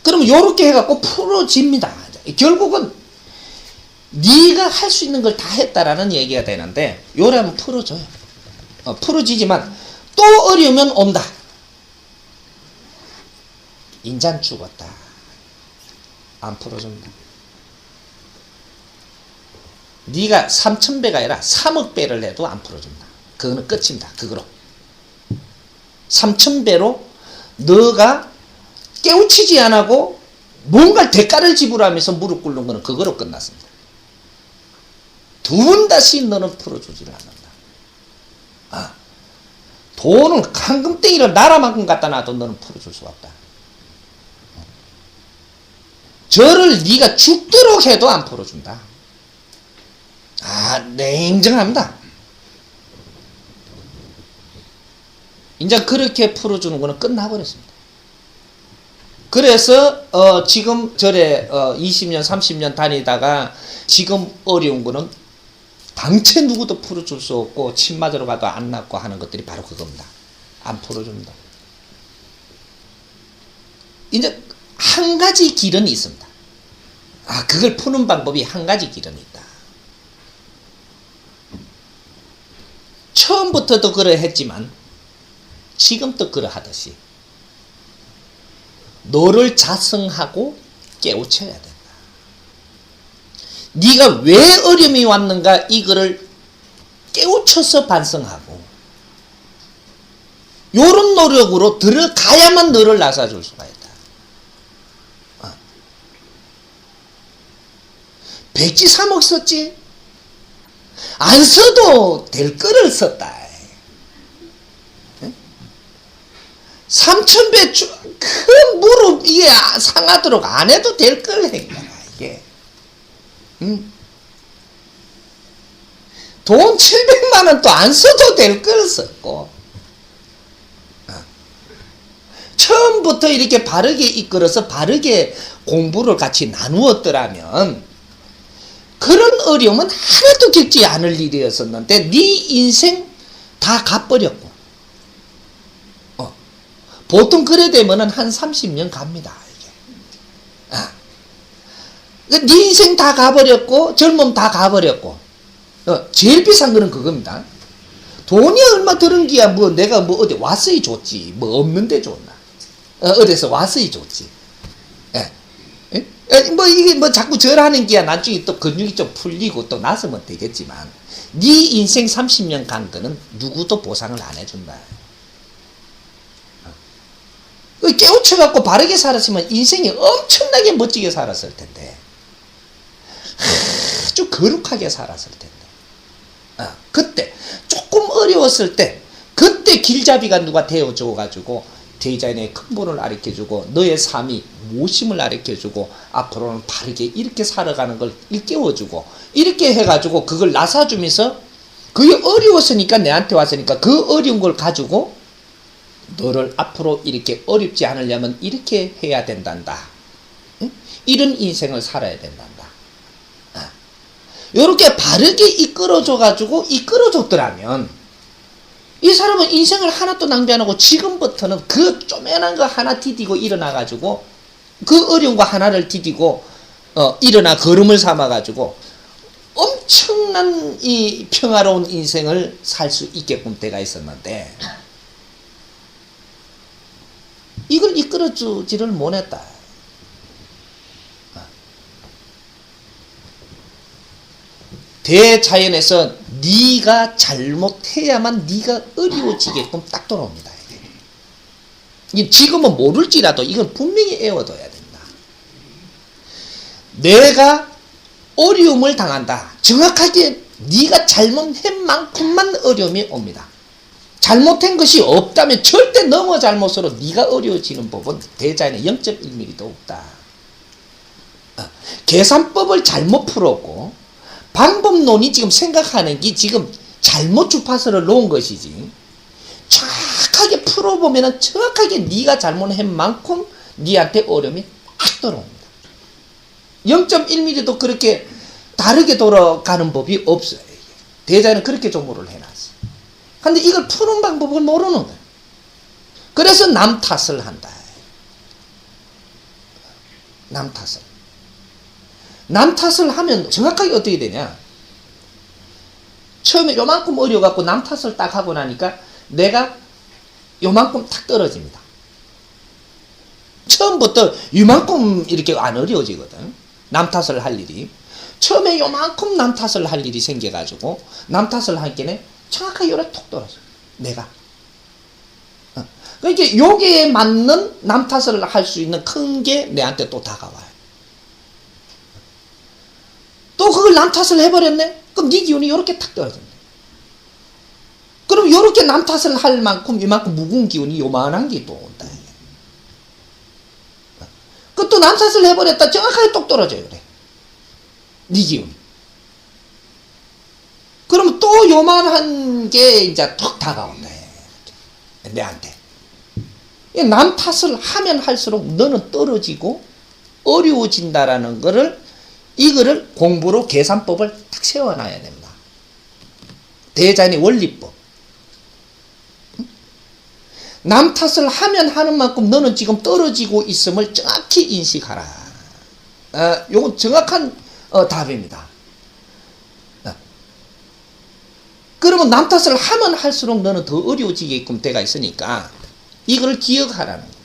그러면 요렇게 해갖고 풀어집니다. 결국은 네가 할 수 있는 걸 다 했다라는 얘기가 되는데, 요래 하면 풀어줘요. 풀어지지만 또 어려우면 온다. 인간 죽었다. 안 풀어줍니다. 네가 3000배가 아니라 3억배를 해도 안 풀어준다. 그거는 끝입니다. 그거로 3000배로 너가 깨우치지 않고 뭔가 대가를 지불하면서 무릎 꿇는 거는 그거로 끝났습니다. 두 번 다시 너는 풀어주지를 않는다. 돈은 황금땡이를 나라만큼 갖다 놔도 너는 풀어줄 수가 없다. 저를 네가 죽도록 해도 안 풀어준다. 냉정합니다. 이제 그렇게 풀어주는 거는 끝나버렸습니다. 그래서 지금 절에 20년 30년 다니다가 지금 어려운 거는 당체 누구도 풀어줄 수 없고 침 맞으러 가도 안 낫고 하는 것들이 바로 그겁니다. 안 풀어줍니다. 이제 한 가지 길은 있습니다. 그걸 푸는 방법이 한 가지 길은 있다. 처음부터도 그러했지만 지금도 그러하듯이 너를 자성하고 깨우쳐야 된다. 네가 왜 어려움이 왔는가 이거를 깨우쳐서 반성하고 요런 노력으로 들어가야만 너를 나서줄 수가 있다. 백지 3억 썼지? 안 써도 될 거를 썼다. 3000배 큰 무릎 이게 상하도록 안 해도 될 걸 한 거야 이게. 돈 700만 원 또 안 써도 될 걸 썼고, 처음부터 이렇게 바르게 이끌어서 바르게 공부를 같이 나누었더라면 그런 어려움은 하나도 겪지 않을 일이었었는데 네 인생 다 갚버렸고, 보통 그래 되면은 한 30년 갑니다. 이게. 네 인생 다 가버렸고 젊음 다 가버렸고 제일 비싼 거는 그겁니다. 돈이 얼마 들은 기야 뭐 내가 뭐 어디 왔어야 좋지 뭐 없는데 좋나 어디서 왔어야 좋지. 예. 예? 뭐 이게 뭐 자꾸 절하는 기야 나중에 또 근육이 좀 풀리고 또 나서면 되겠지만 네 인생 30년 간 거는 누구도 보상을 안 해준다. 깨우쳐갖고 바르게 살았으면 인생이 엄청나게 멋지게 살았을 텐데 아주 거룩하게 살았을 텐데 그때 조금 어려웠을 때 그때 길잡이가 누가 되어줘가지고 대자연의 근본을 가르쳐주고 너의 삶이 무엇임을 가르쳐주고 앞으로는 바르게 이렇게 살아가는 걸 일깨워주고 이렇게 해가지고 그걸 나사주면서 그게 어려웠으니까 내한테 왔으니까 그 어려운 걸 가지고 너를 앞으로 이렇게 어렵지 않으려면 이렇게 해야 된단다. 응? 이런 인생을 살아야 된단다. 이렇게 바르게 이끌어줘가지고 이끌어줬더라면 이 사람은 인생을 하나도 낭비 안 하고 지금부터는 그 쪼매난 거 하나 디디고 일어나가지고 그 어려운 거 하나를 디디고 일어나 걸음을 삼아가지고 엄청난 이 평화로운 인생을 살 수 있게끔 때가 있었는데 이걸 이끌어주지를 못했다. 대자연에서 네가 잘못해야만 네가 어려워지게끔 딱 돌아옵니다. 이게 지금은 모를지라도 이건 분명히 애워둬야 된다. 내가 어려움을 당한다. 정확하게 네가 잘못한 만큼만 어려움이 옵니다. 잘못한 것이 없다면 절대 너무 잘못으로 네가 어려워지는 법은 대자연에 0.1mm도 없다. 계산법을 잘못 풀었고 방법론이 지금 생각하는 게 지금 잘못 주파수를 놓은 것이지 정확하게 풀어보면 정확하게 네가 잘못한 만큼 네한테 어려움이 딱 들어옵니다. 0.1mm도 그렇게 다르게 돌아가는 법이 없어요. 대자연은 그렇게 조모를 해놨어요. 근데 이걸 푸는 방법을 모르는 거예요. 그래서 남 탓을 한다. 남 탓을. 남 탓을 하면 정확하게 어떻게 되냐. 처음에 요만큼 어려워갖고 남 탓을 딱 하고 나니까 내가 요만큼 탁 떨어집니다. 처음부터 요만큼 이렇게 안 어려워지거든. 남 탓을 할 일이. 처음에 요만큼 남 탓을 할 일이 생겨가지고 남 탓을 할 게네 정확하게 요래 톡 떨어져. 내가. 그러니까 여기에 맞는 남 탓을 할 수 있는 큰 게 내한테 또 다가와요. 또 그걸 남 탓을 해버렸네? 그럼 네 기운이 요렇게 탁 떨어진다. 그럼 요렇게 남 탓을 할 만큼 이만큼 묵은 기운이 요만한 게 또 온다. 그 또 남 탓을 해버렸다. 정확하게 똑 떨어져요. 그래. 네 기운이. 그러면 또 요만한 게 이제 툭 다가온다. 내한테. 남 탓을 하면 할수록 너는 떨어지고 어려워진다라는 거를 이거를 공부로 계산법을 딱 세워놔야 됩니다. 대자연의 원리법. 남 탓을 하면 하는 만큼 너는 지금 떨어지고 있음을 정확히 인식하라. 요건 정확한 답입니다. 그러면 남 탓을 하면 할수록 너는 더 어려워지게끔 때가 있으니까 이걸 기억하라는 거예요.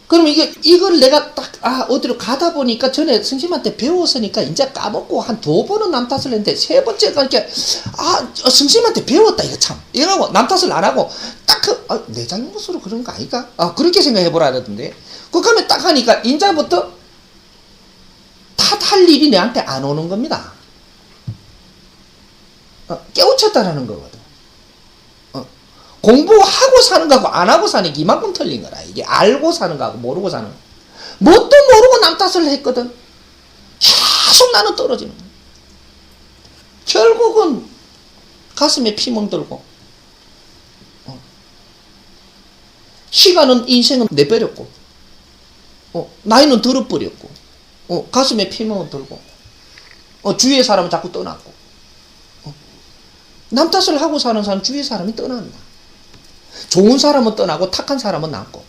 그러면 이걸 내가 딱 어디로 가다 보니까 전에 선생님한테 배웠으니까 이제 까먹고 한 2번은 남 탓을 했는데 3번째가 이렇게 선생님한테 배웠다 이거 참 이러고 남 탓을 안 하고 딱 내 잘못으로 그런 거 아닐까? 그렇게 생각해 보라 그러던데 그러면 딱 하니까 이제부터 탓할 일이 내한테 안 오는 겁니다. 깨우쳤다라는 거거든. 공부하고 사는 거하고 안 하고 사는 게 이만큼 틀린 거라. 이게 알고 사는 거하고 모르고 사는 거. 뭣도 모르고 남 탓을 했거든. 계속 나는 떨어지는 거야. 결국은 가슴에 피멍 들고 시간은 인생은 내버렸고 나이는 들어버렸고 가슴에 피멍은 들고 주위의 사람은 자꾸 떠났고 남 탓을 하고 사는 사람 주위의 사람이 떠난다. 좋은 사람은 떠나고 탁한 사람은 남고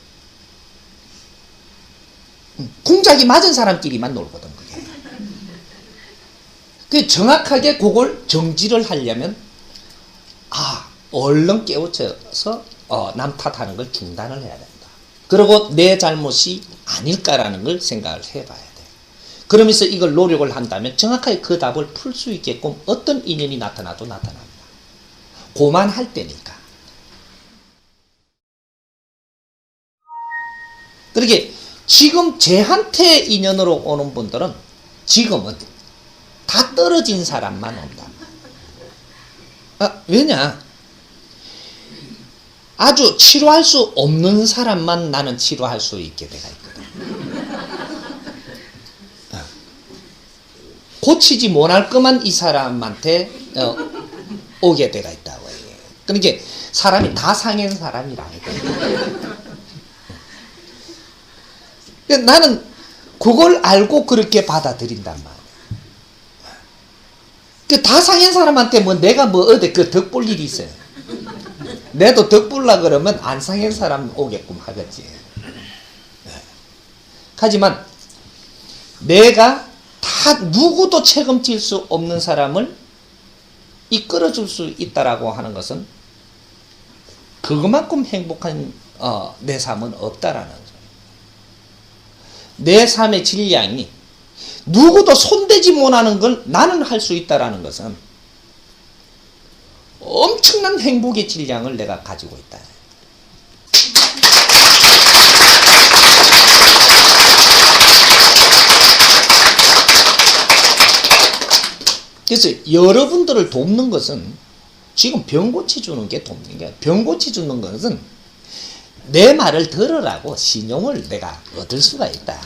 공작이 맞은 사람끼리만 놀거든 그게. 그 정확하게 그걸 정지를 하려면 얼른 깨우쳐서 남 탓하는 걸 중단을 해야 된다. 그리고 내 잘못이 아닐까라는 걸 생각을 해봐야 돼. 그러면서 이걸 노력을 한다면 정확하게 그 답을 풀 수 있게끔 어떤 인연이 나타나도 나타납니다. 고만할 때니까. 그러게 지금 쟤한테 인연으로 오는 분들은 지금은 다 떨어진 사람만 온다. 왜냐? 아주 치료할 수 없는 사람만 나는 치료할 수 있게 돼가 있거든. 고치지 못할 것만 이 사람한테 오게 돼가 있다고. 그러니까 사람이 다 상한 사람이라. 나는 그걸 알고 그렇게 받아들인단 말이야. 다 상한 사람한테 내가 어디 덕 볼 일이 있어요. 내도 덕 볼라 그러면 안 상한 사람 오게끔 하겠지. 하지만 내가 다 누구도 책임질 수 없는 사람을 이끌어줄 수 있다라고 하는 것은 그것만큼 행복한 내 삶은 없다라는 거죠. 내 삶의 질량이 누구도 손대지 못하는 걸 나는 할 수 있다라는 것은 엄청난 행복의 질량을 내가 가지고 있다. 그래서 여러분들을 돕는 것은 지금 병 고쳐주는 게 돕는 게, 병 고쳐주는 것은 내 말을 들으라고 신용을 내가 얻을 수가 있다.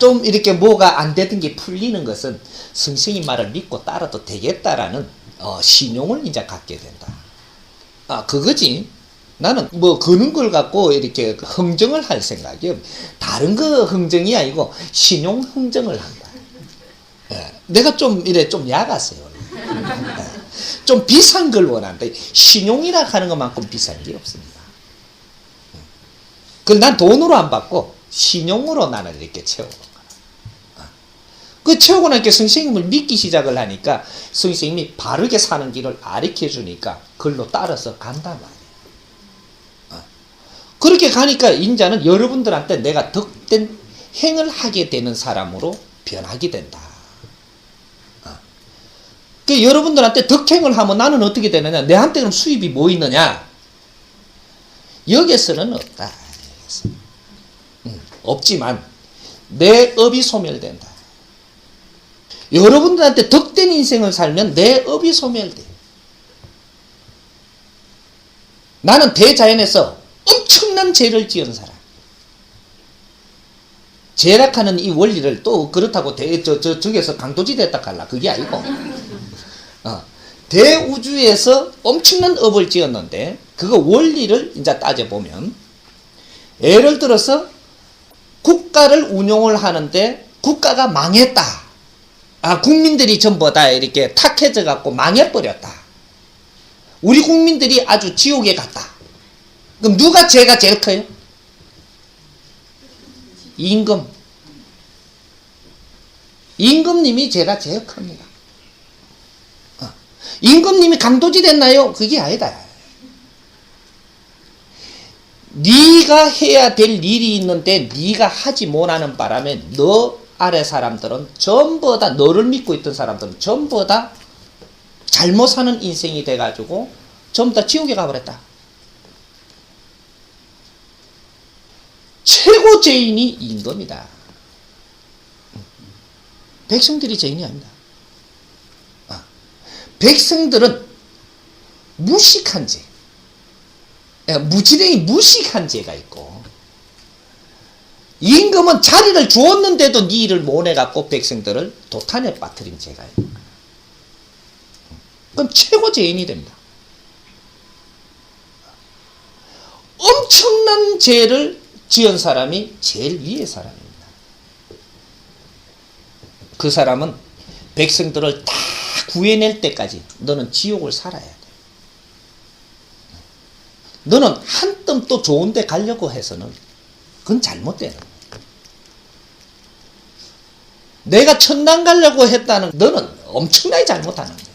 좀 이렇게 뭐가 안 되던 게 풀리는 것은 선생님 말을 믿고 따라도 되겠다라는 신용을 이제 갖게 된다. 그거지. 나는 그런 걸 갖고 이렇게 흥정을 할 생각이 다른 거 흥정이 아니고 신용 흥정을 한다. 내가 좀 이래 좀 야갔어요. 좀 비싼 걸 원한다. 신용이라 하는 것만큼 비싼 게 없습니다. 난 돈으로 안 받고 신용으로 나는 이렇게 채우는 거야. 그 채우고 나니까 선생님을 믿기 시작을 하니까 선생님이 바르게 사는 길을 가르쳐 주니까 그걸로 따라서 간단 말이에요. 그렇게 가니까 인자는 여러분들한테 내가 덕된 행을 하게 되는 사람으로 변하게 된다. 그 여러분들한테 덕행을 하면 나는 어떻게 되느냐? 내한테 그럼 수입이 뭐 있느냐? 여기서는 없다. 없지만 내 업이 소멸된다. 여러분들한테 덕된 인생을 살면 내 업이 소멸돼. 나는 대자연에서 엄청난 죄를 지은 사람. 죄락하는 이 원리를 또 그렇다고 저기에서 강도지됐다 갈라. 그게 아니고. 대우주에서 엄청난 업을 지었는데 그거 원리를 이제 따져보면 예를 들어서 국가를 운용을 하는데 국가가 망했다. 국민들이 전부 다 이렇게 탁해져 갖고 망해버렸다. 우리 국민들이 아주 지옥에 갔다. 그럼 누가 죄가 제일 커요? 임금. 임금님이 죄가 제일 큽니다. 임금님이 강도지 됐나요? 그게 아니다. 네가 해야 될 일이 있는데 네가 하지 못하는 바람에 너 아래 사람들은 전부 다 너를 믿고 있던 사람들은 전부 다 잘못 사는 인생이 돼가지고 전부 다 지옥에 가버렸다. 최고 죄인이 임금이다. 백성들이 죄인이 아닙니다. 백성들은 무식한 죄, 무지랭이 무식한 죄가 있고 임금은 자리를 주었는데도 네 일을 못 해갖고 백성들을 도탄에 빠뜨린 죄가 있고 그건 최고 죄인이 됩니다. 엄청난 죄를 지은 사람이 제일 위의 사람입니다. 그 사람은 백성들을 다 구해낼 때까지 너는 지옥을 살아야 돼. 너는 한뜸 또 좋은 데 가려고 해서는 그건 잘못되는 거야. 내가 천당 가려고 했다는 너는 엄청나게 잘못하는 거야.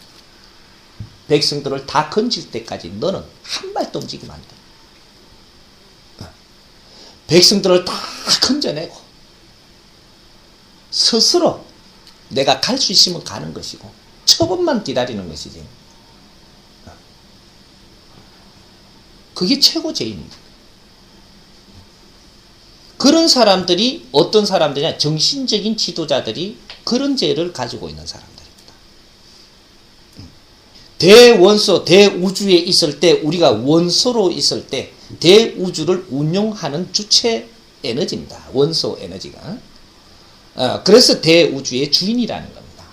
백성들을 다 건질 때까지 너는 한 발도 움직이면 안 돼. 백성들을 다 건져내고 스스로 내가 갈 수 있으면 가는 것이고 처분만 기다리는 것이지. 그게 최고 죄입니다. 그런 사람들이 어떤 사람들이냐? 정신적인 지도자들이 그런 죄를 가지고 있는 사람들입니다. 대원소, 대우주에 있을 때 우리가 원소로 있을 때 대우주를 운용하는 주체 에너지입니다. 원소 에너지가. 그래서 대우주의 주인이라는 겁니다.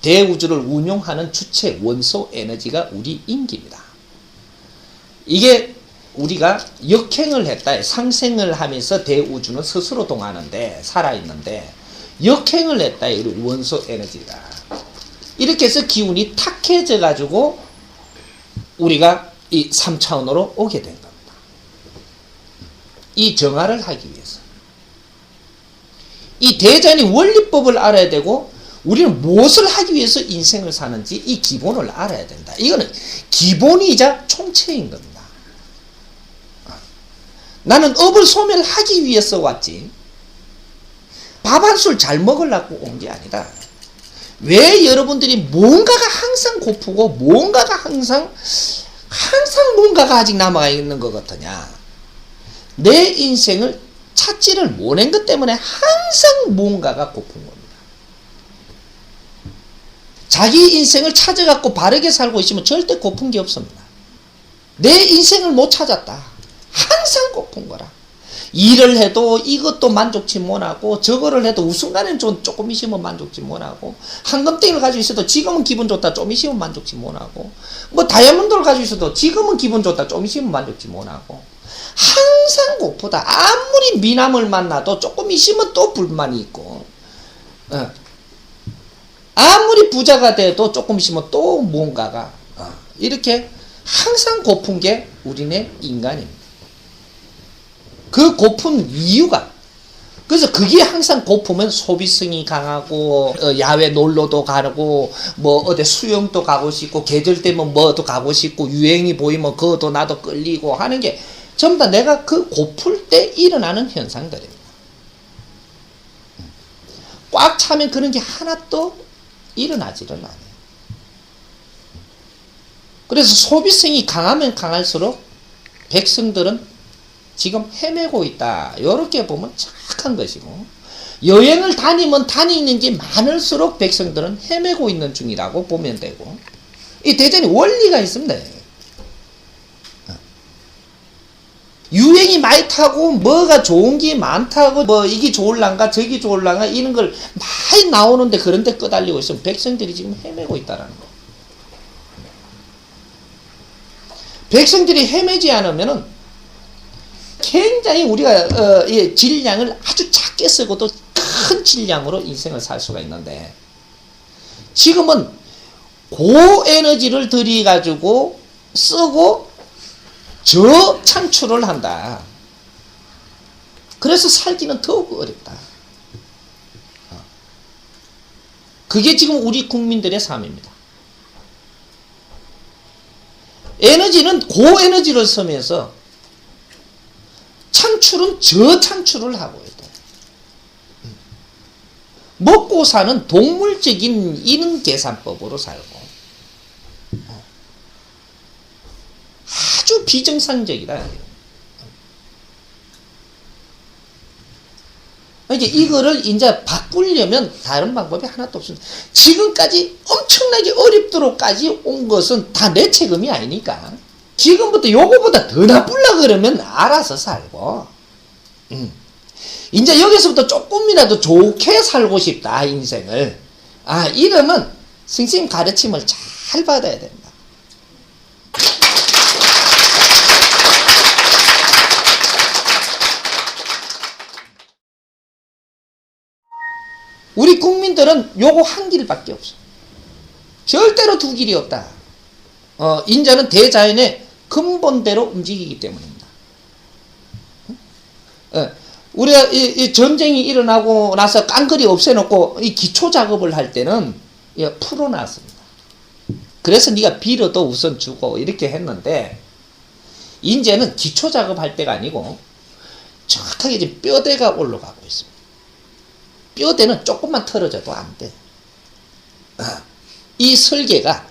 대우주를 운용하는 주체 원소 에너지가 우리 인기입니다. 이게 우리가 역행을 했다. 상생을 하면서 대우주는 스스로 동하는데 살아있는데 역행을 했다. 이 원소 에너지가. 이렇게 해서 기운이 탁해져 가지고 우리가 이 3차원으로 오게 된 겁니다. 이 정화를 하기 위해서. 이 대자연의 원리법을 알아야 되고 우리는 무엇을 하기 위해서 인생을 사는지 이 기본을 알아야 된다. 이거는 기본이자 총체인 겁니다. 나는 업을 소멸하기 위해서 왔지 밥 한 술 잘 먹으려고 온 게 아니다. 왜 여러분들이 뭔가가 항상 고프고 뭔가가 항상 뭔가가 아직 남아 있는 것 같으냐? 내 인생을 찾지를 못한 것 때문에 항상 뭔가가 고픈 겁니다. 자기 인생을 찾아갖고 바르게 살고 있으면 절대 고픈 게 없습니다. 내 인생을 못 찾았다. 항상 고픈 거라. 일을 해도 이것도 만족치 못하고 저거를 해도 우순간엔 조금 있으면 만족치 못하고 황금땡이를 가지고 있어도 지금은 기분 좋다 좀 있으면 만족치 못하고 뭐 다이아몬드를 가지고 있어도 지금은 기분 좋다 좀 있으면 만족치 못하고 항상 고프다. 아무리 미남을 만나도 조금 있으면 또 불만이 있고 아무리 부자가 돼도 조금 있으면 또 뭔가가 이렇게 항상 고픈 게 우리네 인간입니다. 그 고픈 이유가 그래서 그게 항상 고프면 소비성이 강하고 야외 놀러도 가고 뭐 어디 수영도 가고 싶고 계절 되면 뭐도 가고 싶고 유행이 보이면 그것도 나도 끌리고 하는 게 전부 다 내가 그 고플 때 일어나는 현상들입니다. 꽉 차면 그런 게 하나도 일어나지를 않아요. 그래서 소비성이 강하면 강할수록 백성들은 지금 헤매고 있다. 이렇게 보면 착한 것이고 여행을 다니면 다니는 게 많을수록 백성들은 헤매고 있는 중이라고 보면 되고 이 대전이 원리가 있습니다. 유행이 많이 타고 뭐가 좋은 게 많다고 뭐 이게 좋을란가 저기 좋을란가 이런 걸 많이 나오는데 그런데 끄달리고 있으면 백성들이 지금 헤매고 있다는 거. 백성들이 헤매지 않으면은 굉장히 우리가 질량을 아주 작게 쓰고도 큰 질량으로 인생을 살 수가 있는데 지금은 고에너지를 들여가지고 쓰고 저창출을 한다. 그래서 살기는 더욱 어렵다. 그게 지금 우리 국민들의 삶입니다. 에너지는 고에너지를 쓰면서 창출은 저창출을 하고 있다. 먹고 사는 동물적인 이능 계산법으로 살고 아주 비정상적이다. 이제 이거를 이제 바꾸려면 다른 방법이 하나도 없습니다. 지금까지 엄청나게 어렵도록까지 온 것은 다 내 책임이 아니니까. 지금부터 요거보다 더 나쁘려 그러면 알아서 살고 이제 여기서부터 조금이라도 좋게 살고 싶다 인생을 이러면 선생님 가르침을 잘 받아야 된다. 우리 국민들은 요거 한 길밖에 없어. 절대로 두 길이 없다. 인자는 대자연의 근본대로 움직이기 때문입니다. 우리가 이 전쟁이 일어나고 나서 깡그리 없애놓고 이 기초 작업을 할 때는 풀어놨습니다. 그래서 네가 빌어도 우선 주고 이렇게 했는데, 이제는 기초 작업할 때가 아니고 정확하게 지금 뼈대가 올라가고 있습니다. 뼈대는 조금만 털어져도 안 돼. 이 설계가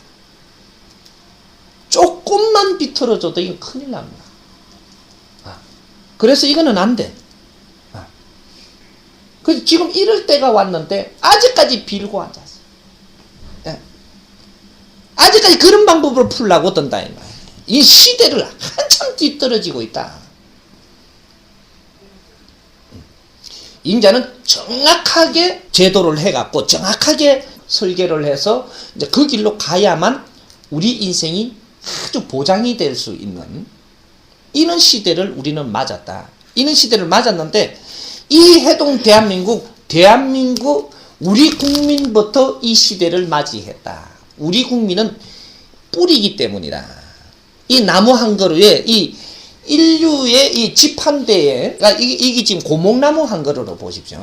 조금만 비틀어져도 이건 큰일 납니다. 그래서 이거는 안 돼. 그래서 지금 이럴 때가 왔는데 아직까지 빌고 앉았어. 아직까지 그런 방법으로 풀라고 든다 이 말이야. 이 시대를 한참 뒤떨어지고 있다. 인자는 정확하게 제도를 해갖고 정확하게 설계를 해서 이제 그 길로 가야만 우리 인생이 아주 보장이 될 수 있는 이런 시대를 우리는 맞았다. 이런 시대를 맞았는데, 이 해동 대한민국 우리 국민부터 이 시대를 맞이했다. 우리 국민은 뿌리기 때문이다. 이 나무 한 그루에 이 인류의 이 집한대에, 그러니까 이게 지금 고목나무 한 그루로 보십시오.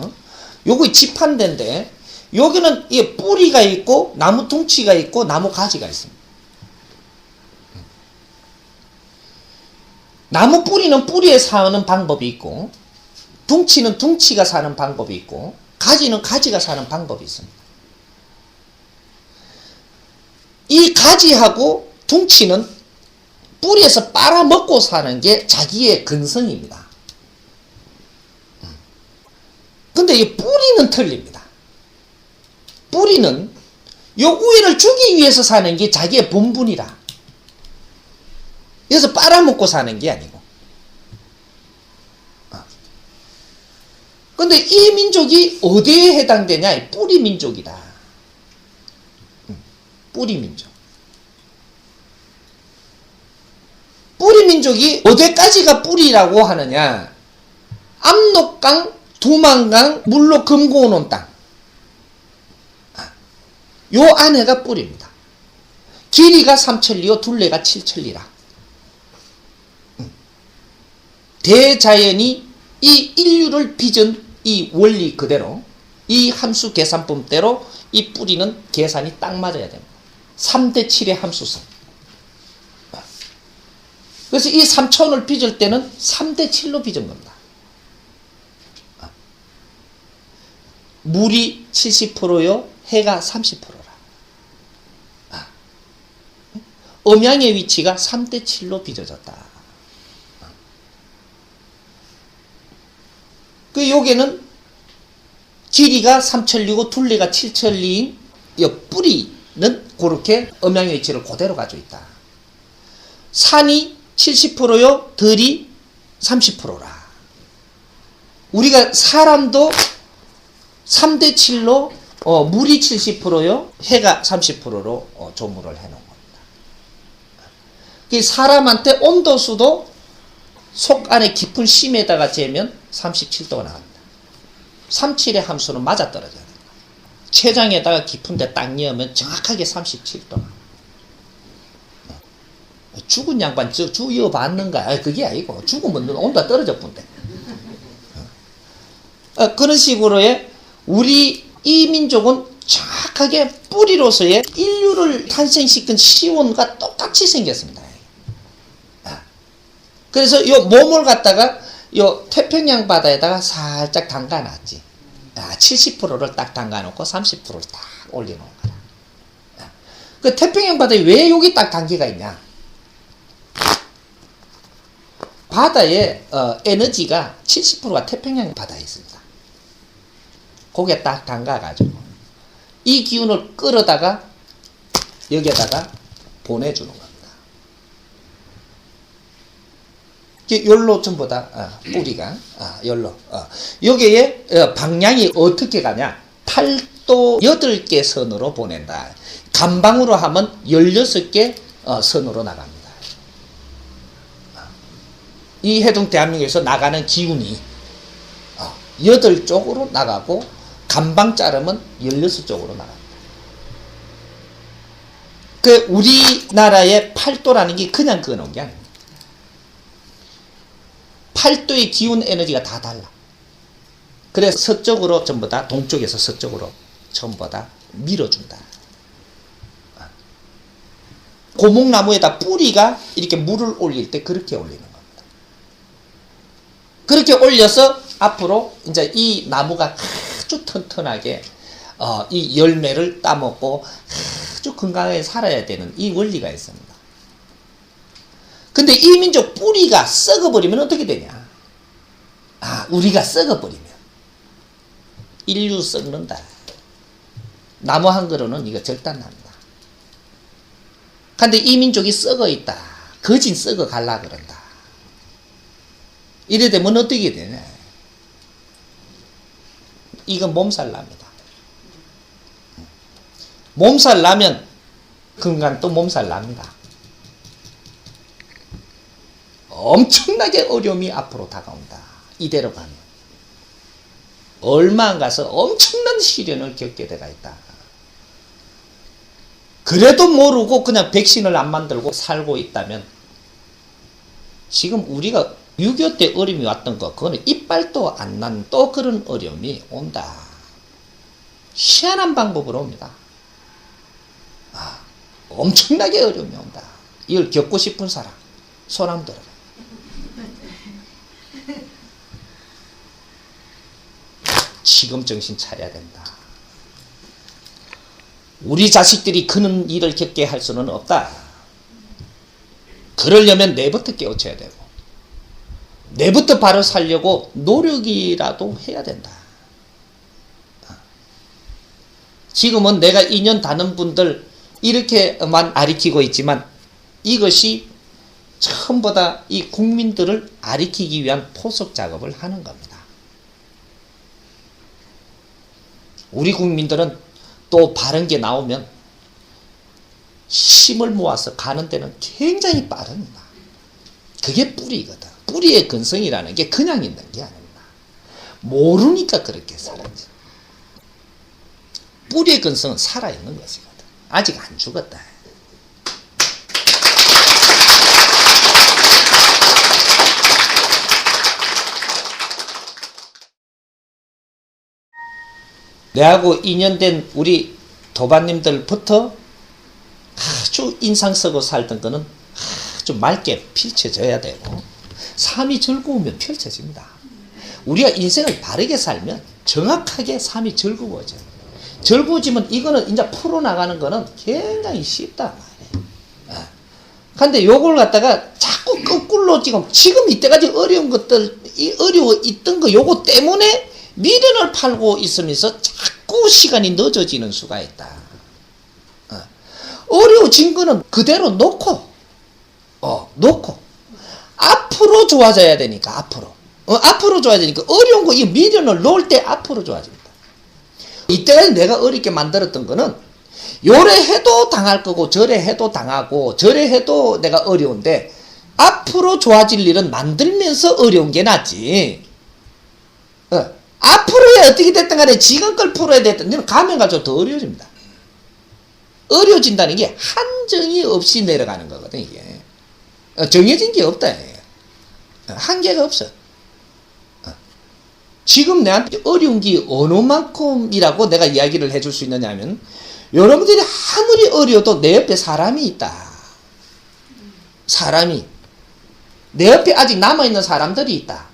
요거 집한대인데, 여기는 이 뿌리가 있고 나무 둥치가 있고 나무 가지가 있습니다. 나무 뿌리는 뿌리에 사는 방법이 있고, 둥치는 둥치가 사는 방법이 있고, 가지는 가지가 사는 방법이 있습니다. 이 가지하고 둥치는 뿌리에서 빨아먹고 사는 게 자기의 근성입니다. 근데 이 뿌리는 틀립니다. 뿌리는 요 우위를 주기 위해서 사는 게 자기의 본분이라. 그래서 빨아먹고 사는 게 아니고. 근데 이 민족이 어디에 해당되냐? 뿌리 민족이다. 뿌리 민족. 뿌리 민족이 어디까지가 뿌리라고 하느냐? 압록강, 두만강, 물로 금고놓은 땅. 요 안에가 뿌리입니다. 길이가 3천리요, 둘레가 7천리라. 대자연이 이 인류를 빚은 이 원리 그대로, 이 함수 계산법대로 이 뿌리는 계산이 딱 맞아야 됩니다. 3대 7의 함수성. 그래서 이 3천을 빚을 때는 3대 7로 빚은 겁니다. 물이 70%요, 해가 30%라. 음양의 위치가 3대 7로 빚어졌다. 그 요게는 길이가 3천리고 둘레가 7천리인 이 뿌리는 그렇게 음양의 위치를 그대로 가지고 있다. 산이 70%요, 들이 30%라. 우리가 사람도 3대 7로 물이 70%요, 해가 30%로 조물을 해놓은 겁니다. 사람한테 온도수도 속 안에 깊은 심에다가 재면 37도가 나갑니다. 37의 함수는 맞아떨어져야 됩니다. 췌장에다가 깊은 데 딱 넣으면 정확하게 37도 나옵니다. 죽은 양반 죽여 봤는가? 그게 아니고 죽으면 온도가 떨어져 본데. 그런 식으로의 우리 이 민족은 정확하게 뿌리로서의 인류를 탄생시킨 시온과 똑같이 생겼습니다. 그래서 요 몸을 갖다가 요 태평양 바다에다가 살짝 담가놨지. 70%를 딱 담가놓고 30%를 딱 올려놓은 거라. 그 태평양 바다에 왜 여기 딱 담기가 있냐? 바다의 에너지가 70%가 태평양 바다에 있습니다. 거기에 딱 담가가지고 이 기운을 끌어다가 여기에다가 보내주는 겁니다. 열로 전부 다 뿌리가 열로 여기에 방향이 어떻게 가냐? 8도 8개 선으로 보낸다. 간방으로 하면 16개 선으로 나갑니다. 이 해동 대한민국에서 나가는 기운이 8쪽으로 나가고 간방 자르면 16쪽으로 나갑니다. 그 우리나라의 8도라는 게 그냥 그어놓은 게 아닙니다. 8도의 기운 에너지가 다 달라. 그래서 서쪽으로 전부 다, 동쪽에서 서쪽으로 전부 다 밀어준다. 고목나무에다 뿌리가 이렇게 물을 올릴 때 그렇게 올리는 겁니다. 그렇게 올려서 앞으로 이제 이 나무가 아주 튼튼하게 이 열매를 따먹고 아주 건강하게 살아야 되는 이 원리가 있습니다. 근데 이민족 뿌리가 썩어버리면 어떻게 되냐? 우리가 썩어버리면 인류 썩는다. 나무 한 그루는 이거 절단납니다. 근데 이민족이 썩어있다. 거진 썩어 갈라 그런다. 이래 되면 어떻게 되냐? 이건 몸살 납니다. 몸살 나면 건강도 몸살 납니다. 엄청나게 어려움이 앞으로 다가온다. 이대로 가면 얼마 안 가서 엄청난 시련을 겪게 되가 있다. 그래도 모르고 그냥 백신을 안 만들고 살고 있다면 지금 우리가 6.25 때 어려움이 왔던 거, 그거는 이빨도 안 난 또 그런 어려움이 온다. 희한한 방법으로 옵니다. 엄청나게 어려움이 온다. 이걸 겪고 싶은 사람 손 한번 들어봐. 지금 정신 차려야 된다. 우리 자식들이 그런 일을 겪게 할 수는 없다. 그러려면 내부터 깨우쳐야 되고, 내부터 바로 살려고 노력이라도 해야 된다. 지금은 내가 2년 다는 분들 이렇게만 가르치고 있지만 이것이 전부 다 이 국민들을 가르치기 위한 포석 작업을 하는 겁니다. 우리 국민들은 또 바른 게 나오면 힘을 모아서 가는 데는 굉장히 빠릅니다. 그게 뿌리거든. 뿌리의 근성이라는 게 그냥 있는 게 아닙니다. 모르니까 그렇게 살았지. 뿌리의 근성은 살아있는 것이거든. 아직 안 죽었다. 내하고 2년 된 우리 도반님들부터 아주 인상 쓰고 살던 거는 아주 맑게 펼쳐져야 되고, 삶이 즐거우면 펼쳐집니다. 우리가 인생을 바르게 살면 정확하게 삶이 즐거워져요. 즐거워지면 이거는 이제 풀어나가는 거는 굉장히 쉽다 말이에요. 근데 요걸 갖다가 자꾸 거꾸로 지금 이때까지 어려운 것들, 어려워 있던 거 요거 때문에 미련을 팔고 있으면서 자꾸 시간이 늦어지는 수가 있다. 어려워진 거는 그대로 놓고 앞으로 좋아져야 되니까 앞으로 좋아야 되니까 어려운 거 이 미련을 놓을 때 앞으로 좋아집니다. 이때까지 내가 어렵게 만들었던 거는 요래 해도 당할 거고 저래 해도 당하고 저래 해도 내가 어려운데 앞으로 좋아질 일은 만들면서 어려운 게 낫지. 앞으로야 어떻게 됐든 간에 지금 걸 풀어야 됐든 가면 갈수록 더 어려워집니다. 어려워진다는 게 한정이 없이 내려가는 거거든. 이게 정해진 게 없다. 한계가 없어. 지금 내한테 어려운 게 어느 만큼이라고 내가 이야기를 해줄 수 있느냐 하면, 여러분들이 아무리 어려워도 내 옆에 사람이 있다. 사람이 내 옆에 아직 남아있는 사람들이 있다.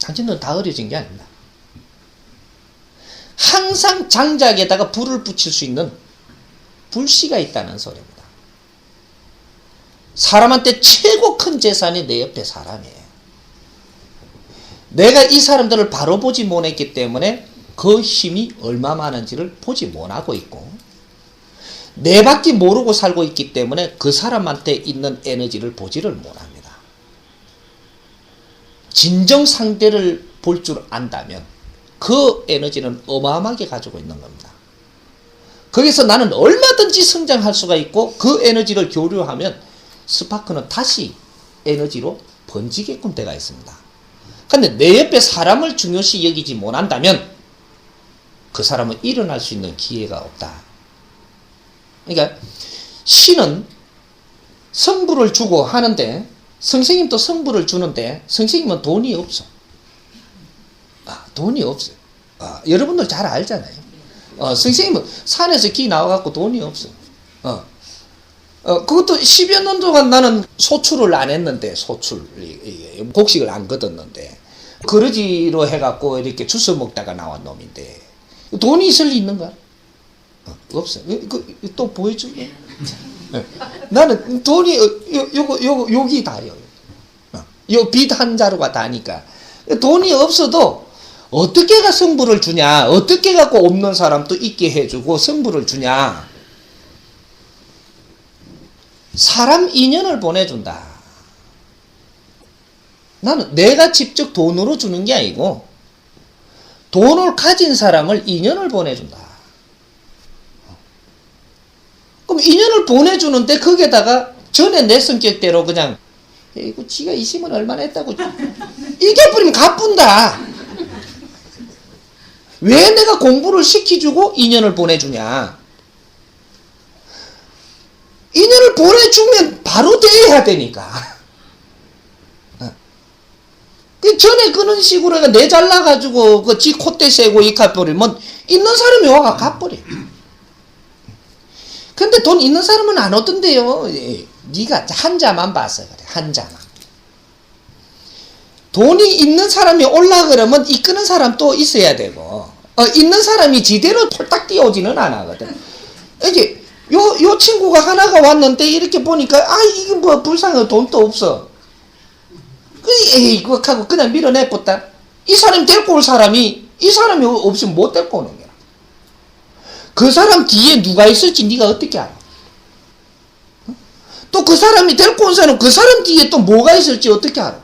당신들은 다 어려진 게 아닙니다. 항상 장작에다가 불을 붙일 수 있는 불씨가 있다는 소리입니다. 사람한테 최고 큰 재산이 내 옆에 사람이에요. 내가 이 사람들을 바로 보지 못했기 때문에 그 힘이 얼마 많은지를 보지 못하고 있고, 내 밖에 모르고 살고 있기 때문에 그 사람한테 있는 에너지를 보지를 못합니다. 진정 상대를 볼 줄 안다면 그 에너지는 어마어마하게 가지고 있는 겁니다. 거기서 나는 얼마든지 성장할 수가 있고, 그 에너지를 교류하면 스파크는 다시 에너지로 번지게끔 되어 있습니다. 근데 내 옆에 사람을 중요시 여기지 못한다면 그 사람은 일어날 수 있는 기회가 없다. 그러니까 신은 성부를 주고 하는데, 선생님도 성부를 주는데 선생님은 돈이 없어. 돈이 없어요. 여러분들 잘 알잖아요. 선생님은 산에서 기 나와갖고 돈이 없어. 그것도 10여 년 동안 나는 소출을 안 했는데, 곡식을 안 걷었는데, 거러지로 해갖고 이렇게 주워 먹다가 나온 놈인데, 돈이 있을 리 있는가? 없어. 또 보여줄게. 나는 돈이, 여기 다요. 요 빚 한 자루가 다니까. 돈이 없어도 어떻게 성부를 주냐, 어떻게 갖고 없는 사람도 있게 해주고 성부를 주냐. 사람 인연을 보내준다. 나는 내가 직접 돈으로 주는 게 아니고 돈을 가진 사람을 인연을 보내준다. 그럼 인연을 보내주는데 거기에다가 전에 내 성격대로 그냥 이거 지가 있으면 얼마나 했다고 이겨버리면 가뿐다. 왜 내가 공부를 시켜주고 인연을 보내주냐. 인연을 보내주면 바로 대해야 되니까. 전에 그런 식으로 내 잘나가지고 그 지 콧대 세고 이 가버리면 있는 사람이 와가 가버려. 근데 돈 있는 사람은 안 오던데요. 네가 한자만 봐서 그래. 한자만. 돈이 있는 사람이 올라 그러면 이끄는 사람 또 있어야 되고, 있는 사람이 지대로 폴딱 뛰어오지는 않거든. 이게 요 친구가 하나가 왔는데 이렇게 보니까 이게 뭐 불쌍해 돈도 없어. 에이 그거 하고 그냥 밀어내봤다. 이 사람이 데리고 올 사람이 이 사람이 없으면 못 데리고 오는 거야. 그 사람 뒤에 누가 있을지 네가 어떻게 알아? 또 그 사람이 데리고 온 사람 그 사람 뒤에 또 뭐가 있을지 어떻게 알아?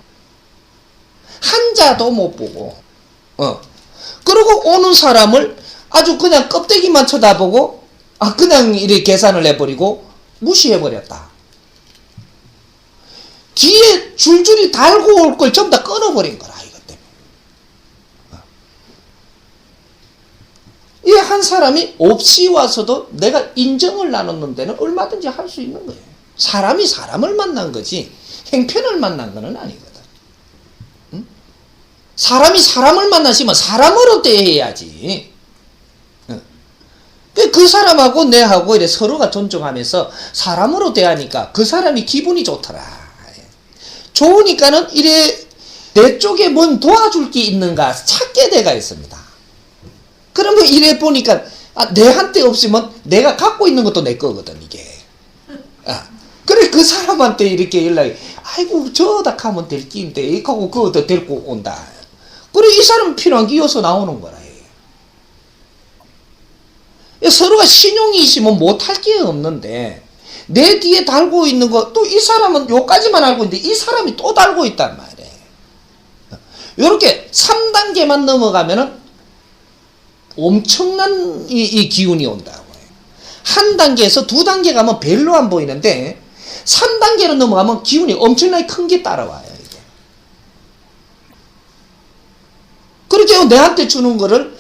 한자도 못 보고 그리고 오는 사람을 아주 그냥 껍데기만 쳐다보고 그냥 이렇게 계산을 해버리고 무시해버렸다. 뒤에 줄줄이 달고 올 걸 전부 다 끊어버린 거라 이것 때문에. 이 한 사람이 없이 와서도 내가 인정을 나누는 데는 얼마든지 할 수 있는 거예요. 사람이 사람을 만난 거지 행편을 만난 거는 아니거든. 응? 사람이 사람을 만나시면 사람으로 대해야지. 그 사람하고 내하고 이래 서로가 존중하면서 사람으로 대하니까 그 사람이 기분이 좋더라. 좋으니까는 이래 내 쪽에 뭔 도와줄 게 있는가 찾게 돼가 있습니다. 그러면 이래 보니까 내한테 없으면 내가 갖고 있는 것도 내 거거든 이게. 그래 그 사람한테 이렇게 연락이 아이고 저다 가면 될 끼인데 이 하고 그거 데리고 온다. 그래 이 사람 필요한 게 이어서 나오는 거라. 서로가 신용이 있으면 못할 게 없는데 내 뒤에 달고 있는 거 또 이 사람은 요까지만 알고 있는데 이 사람이 또 달고 있단 말이에요. 요렇게 3단계만 넘어가면은 엄청난 이 기운이 온다고 해요. 한 단계에서 2단계 가면 별로 안 보이는데 3단계로 넘어가면 기운이 엄청나게 큰 게 따라와요. 이게. 그렇게 내한테 주는 거를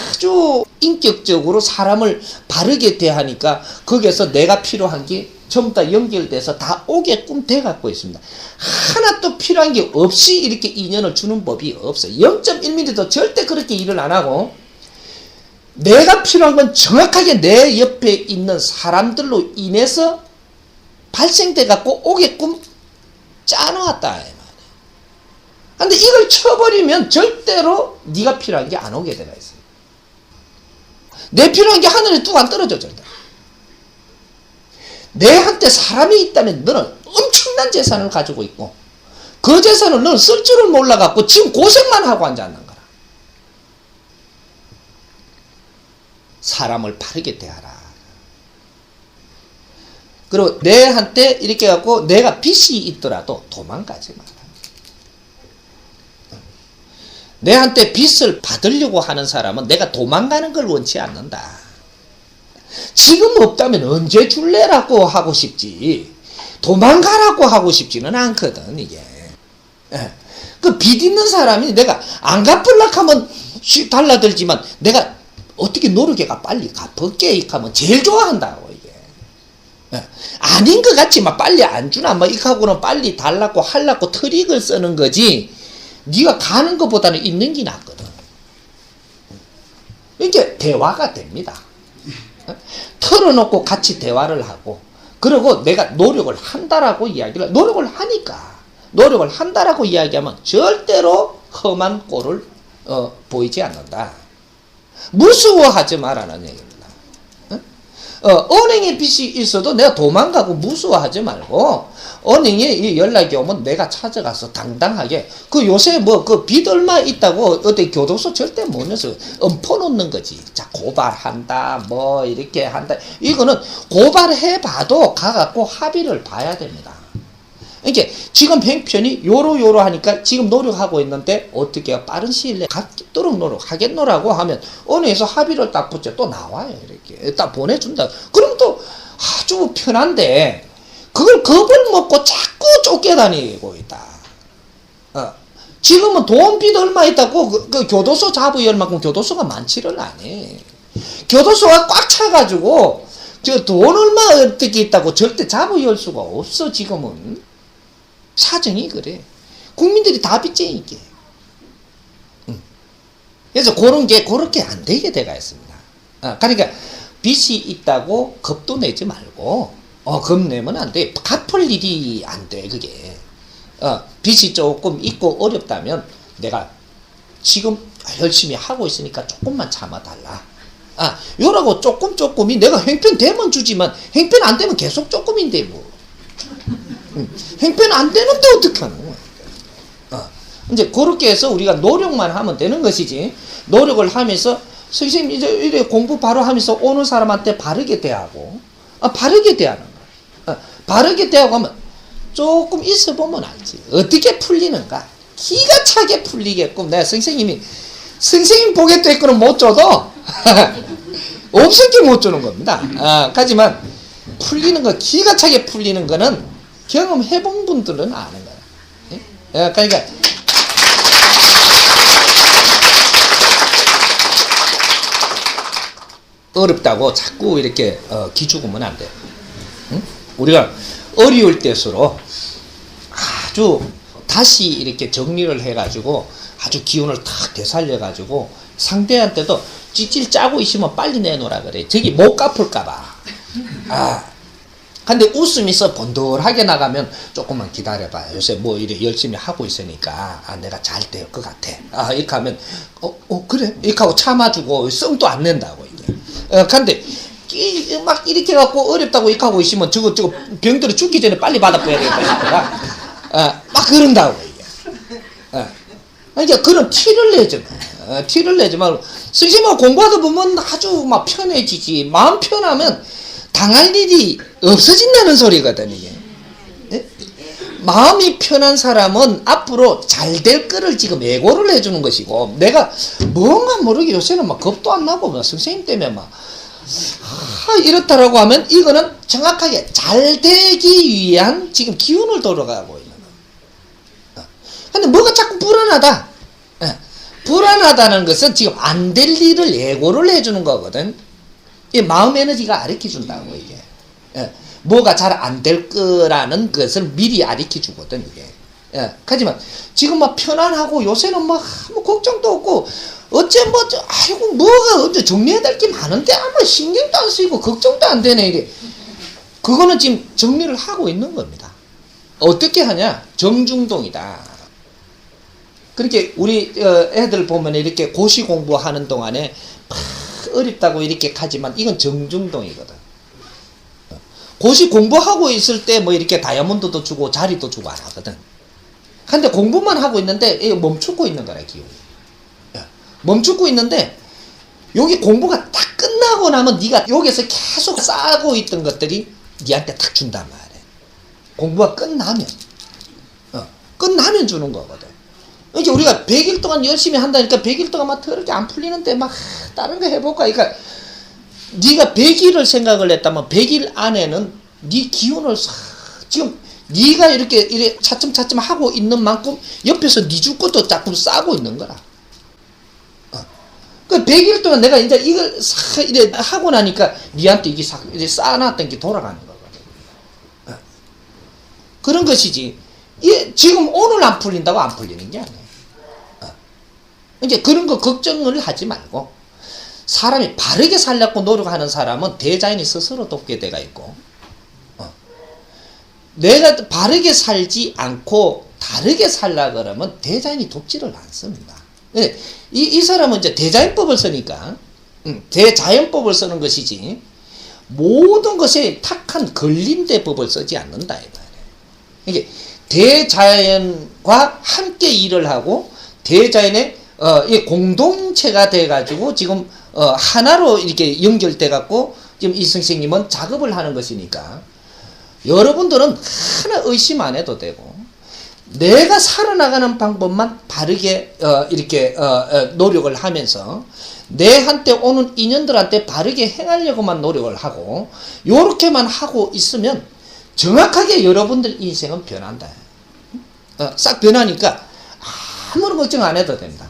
아주 인격적으로 사람을 바르게 대하니까 거기에서 내가 필요한 게 전부 다 연결돼서 다 오게끔 돼 갖고 있습니다. 하나도 필요한 게 없이 이렇게 인연을 주는 법이 없어요. 0.1mm도 절대 그렇게 일을 안 하고 내가 필요한 건 정확하게 내 옆에 있는 사람들로 인해서 발생돼 갖고 오게끔 짜놓았다. 근데 이걸 쳐버리면 절대로 네가 필요한 게 안 오게 되어 있어요. 내 필요한 게 하늘에 뚝 안 떨어져 절대. 내한테 사람이 있다면 너는 엄청난 재산을 가지고 있고 그 재산을 너는 쓸 줄을 몰라갖고 지금 고생만 하고 앉아있는 거라. 사람을 바르게 대하라. 그리고 내한테 이렇게 갖고 내가 빚이 있더라도 도망가지 마라. 내한테 빚을 받으려고 하는 사람은 내가 도망가는 걸 원치 않는다. 지금 없다면 언제 줄래라고 하고 싶지 도망가라고 하고 싶지는 않거든 이게. 그 빚 있는 사람이 내가 안 갚으려고 하면 달라들지만 내가 어떻게 노력해가 빨리 갚을게 하면 제일 좋아한다고 이게. 아닌 것 같지만 빨리 안 주나 뭐 이하고는 빨리 달라고 하려고 트릭을 쓰는 거지 네가 가는 것보다는 있는 게 낫거든. 이게 대화가 됩니다. 털어놓고 같이 대화를 하고, 그리고 내가 노력을 한다라고 노력을 하니까, 노력을 한다라고 이야기하면 절대로 험한 꼴을 보이지 않는다. 무서워하지 말라는 얘기입니다. 은행에 빚이 있어도 내가 도망가고 무서워하지 말고, 은행에 연락이 오면 내가 찾아가서 당당하게, 요새 빚 얼마 있다고 어디 교도소 절대 못 내서 엎어놓는 거지. 자, 고발한다, 이렇게 한다. 이거는 고발해봐도 가갖고 합의를 봐야 됩니다. 이게 지금 형편이 요로 하니까 지금 노력하고 있는데 어떻게 해요? 빠른 시일 내에 갖도록 노력하겠노라고 하면 은행에서 합의를 딱 붙여 또 나와요. 이렇게 딱 보내준다. 그럼 또 아주 편한데 그걸 겁을 먹고 자꾸 쫓겨다니고 있다. 지금은 돈빚 얼마 있다고 그 교도소 잡을 만큼 교도소가 많지를 않네. 교도소가 꽉 차가지고 저 돈 얼마 어떻게 있다고 절대 잡을 열 수가 없어. 지금은 사정이 그래. 국민들이 다 빚쟁이게. 그래서 그런 게 그렇게 안 되게 돼가 있습니다. 그러니까 빚이 있다고 겁도 내지 말고, 겁내면 안 돼. 갚을 일이 안 돼, 그게. 빚이 조금 있고 어렵다면 내가 지금 열심히 하고 있으니까 조금만 참아달라. 요라고 조금이 내가 형편 되면 주지만 형편 안 되면 계속 조금인데 뭐. 형편 안 되는데 어떡하노? 이제 그렇게 해서 우리가 노력만 하면 되는 것이지, 노력을 하면서 선생님 이제 공부 바로 하면서 오는 사람한테 바르게 대하고, 바르게 대하는 거야. 바르게 대하고 하면 조금 있어 보면 알지. 어떻게 풀리는가? 기가 차게 풀리게끔 내가 선생님 보겠다 했거는 못 줘도 없을 게 못 주는 겁니다. 하지만 풀리는 거, 기가 차게 풀리는 거는 경험해본 분들은 아는 거야. 그러니까 어렵다고 자꾸 이렇게 기죽으면 안 돼. 응? 우리가 어려울 때수록 아주 다시 이렇게 정리를 해가지고 아주 기운을 탁 되살려가지고 상대한테도 찌질 짜고 있으면 빨리 내놓으라 그래. 저기 못 갚을까봐. 근데 웃으면서 번들하게 나가면 조금만 기다려봐. 요새 이래 열심히 하고 있으니까 내가 잘 될 것 같아. 이렇게 하면 그래? 이렇게 하고 참아주고 썽도 안 낸다고 이게. 근데 막 이렇게 갖고 어렵다고 이렇게 하고 있으면 저거 병들어 죽기 전에 빨리 받아봐야 되겠다 싶더라. 막 그런다고 이게. 그러니까 그런 티를 내지 마. 티를 내지 말고 선생님하고 공부하다 보면 아주 막 편해지지. 마음 편하면 당할 일이 없어진다는 소리거든 이게. 마음이 편한 사람은 앞으로 잘 될 거를 지금 예고를 해주는 것이고, 내가 뭔가 모르게 요새는 막 겁도 안 나고 막 선생님 때문에 막 이렇다라고 하면 이거는 정확하게 잘 되기 위한 지금 기운을 돌아가고 있는 거야. 근데 뭐가 자꾸 불안하다. 불안하다는 것은 지금 안 될 일을 예고를 해주는 거거든. 이 마음 에너지가 가르쳐준다고 이게. 뭐가 잘 안 될 거라는 것을 미리 가르쳐 주거든 이게. 하지만 지금 막 편안하고 요새는 막 아무 걱정도 없고 아이고 뭐가 어째 정리해야 될 게 많은데 아무 신경도 안 쓰이고 걱정도 안 되네 이게. 그거는 지금 정리를 하고 있는 겁니다. 어떻게 하냐? 정중동이다. 그렇게 우리 애들 보면 이렇게 고시 공부하는 동안에 어렵다고 이렇게 가지만 이건 정중동이거든. 고시 공부하고 있을 때 이렇게 다이아몬드도 주고 자리도 주고 안 하거든. 근데 공부만 하고 있는데 멈추고 있는 거라 기운이. 멈추고 있는데 여기 공부가 딱 끝나고 나면 네가 여기서 계속 쌓고 있던 것들이 네한테 딱 준단 말이야. 공부가 끝나면 주는 거거든. 이제 우리가 100일 동안 열심히 한다니까 100일 동안 막 더럽게 안 풀리는데 막 다른 거 해볼까? 그러니까 네가 100일을 생각을 했다면 100일 안에는 네 기운을 지금 네가 이렇게 차츰차츰 하고 있는 만큼 옆에서 네 줄 것도 자꾸 싸고 있는 거라. 그 100일 동안 내가 이제 이걸 이래 하고 나니까 네한테 이게 쌓아놨던 게 돌아가는 거거든. 그런 것이지. 지금 오늘 안 풀린다고 안 풀리는 게 아니야. 이제 그런 거 걱정을 하지 말고 사람이 바르게 살려고 노력하는 사람은 대자연이 스스로 돕게 돼가 있고, 내가 바르게 살지 않고 다르게 살라 그러면 대자연이 돕지를 않습니다. 이 사람은 이제 대자연법을 쓰니까, 대자연법을 쓰는 것이지, 모든 것에 탁한 걸림대법을 쓰지 않는다. 이게 대자연과 함께 일을 하고, 대자연의 이 공동체가 돼가지고 지금 하나로 이렇게 연결돼 갖고 지금 이 선생님은 작업을 하는 것이니까 여러분들은 하나 의심 안 해도 되고, 내가 살아나가는 방법만 바르게 이렇게 노력을 하면서 내한테 오는 인연들한테 바르게 행하려고만 노력을 하고, 요렇게만 하고 있으면 정확하게 여러분들 인생은 변한다. 싹 변하니까 아무런 걱정 안 해도 된다.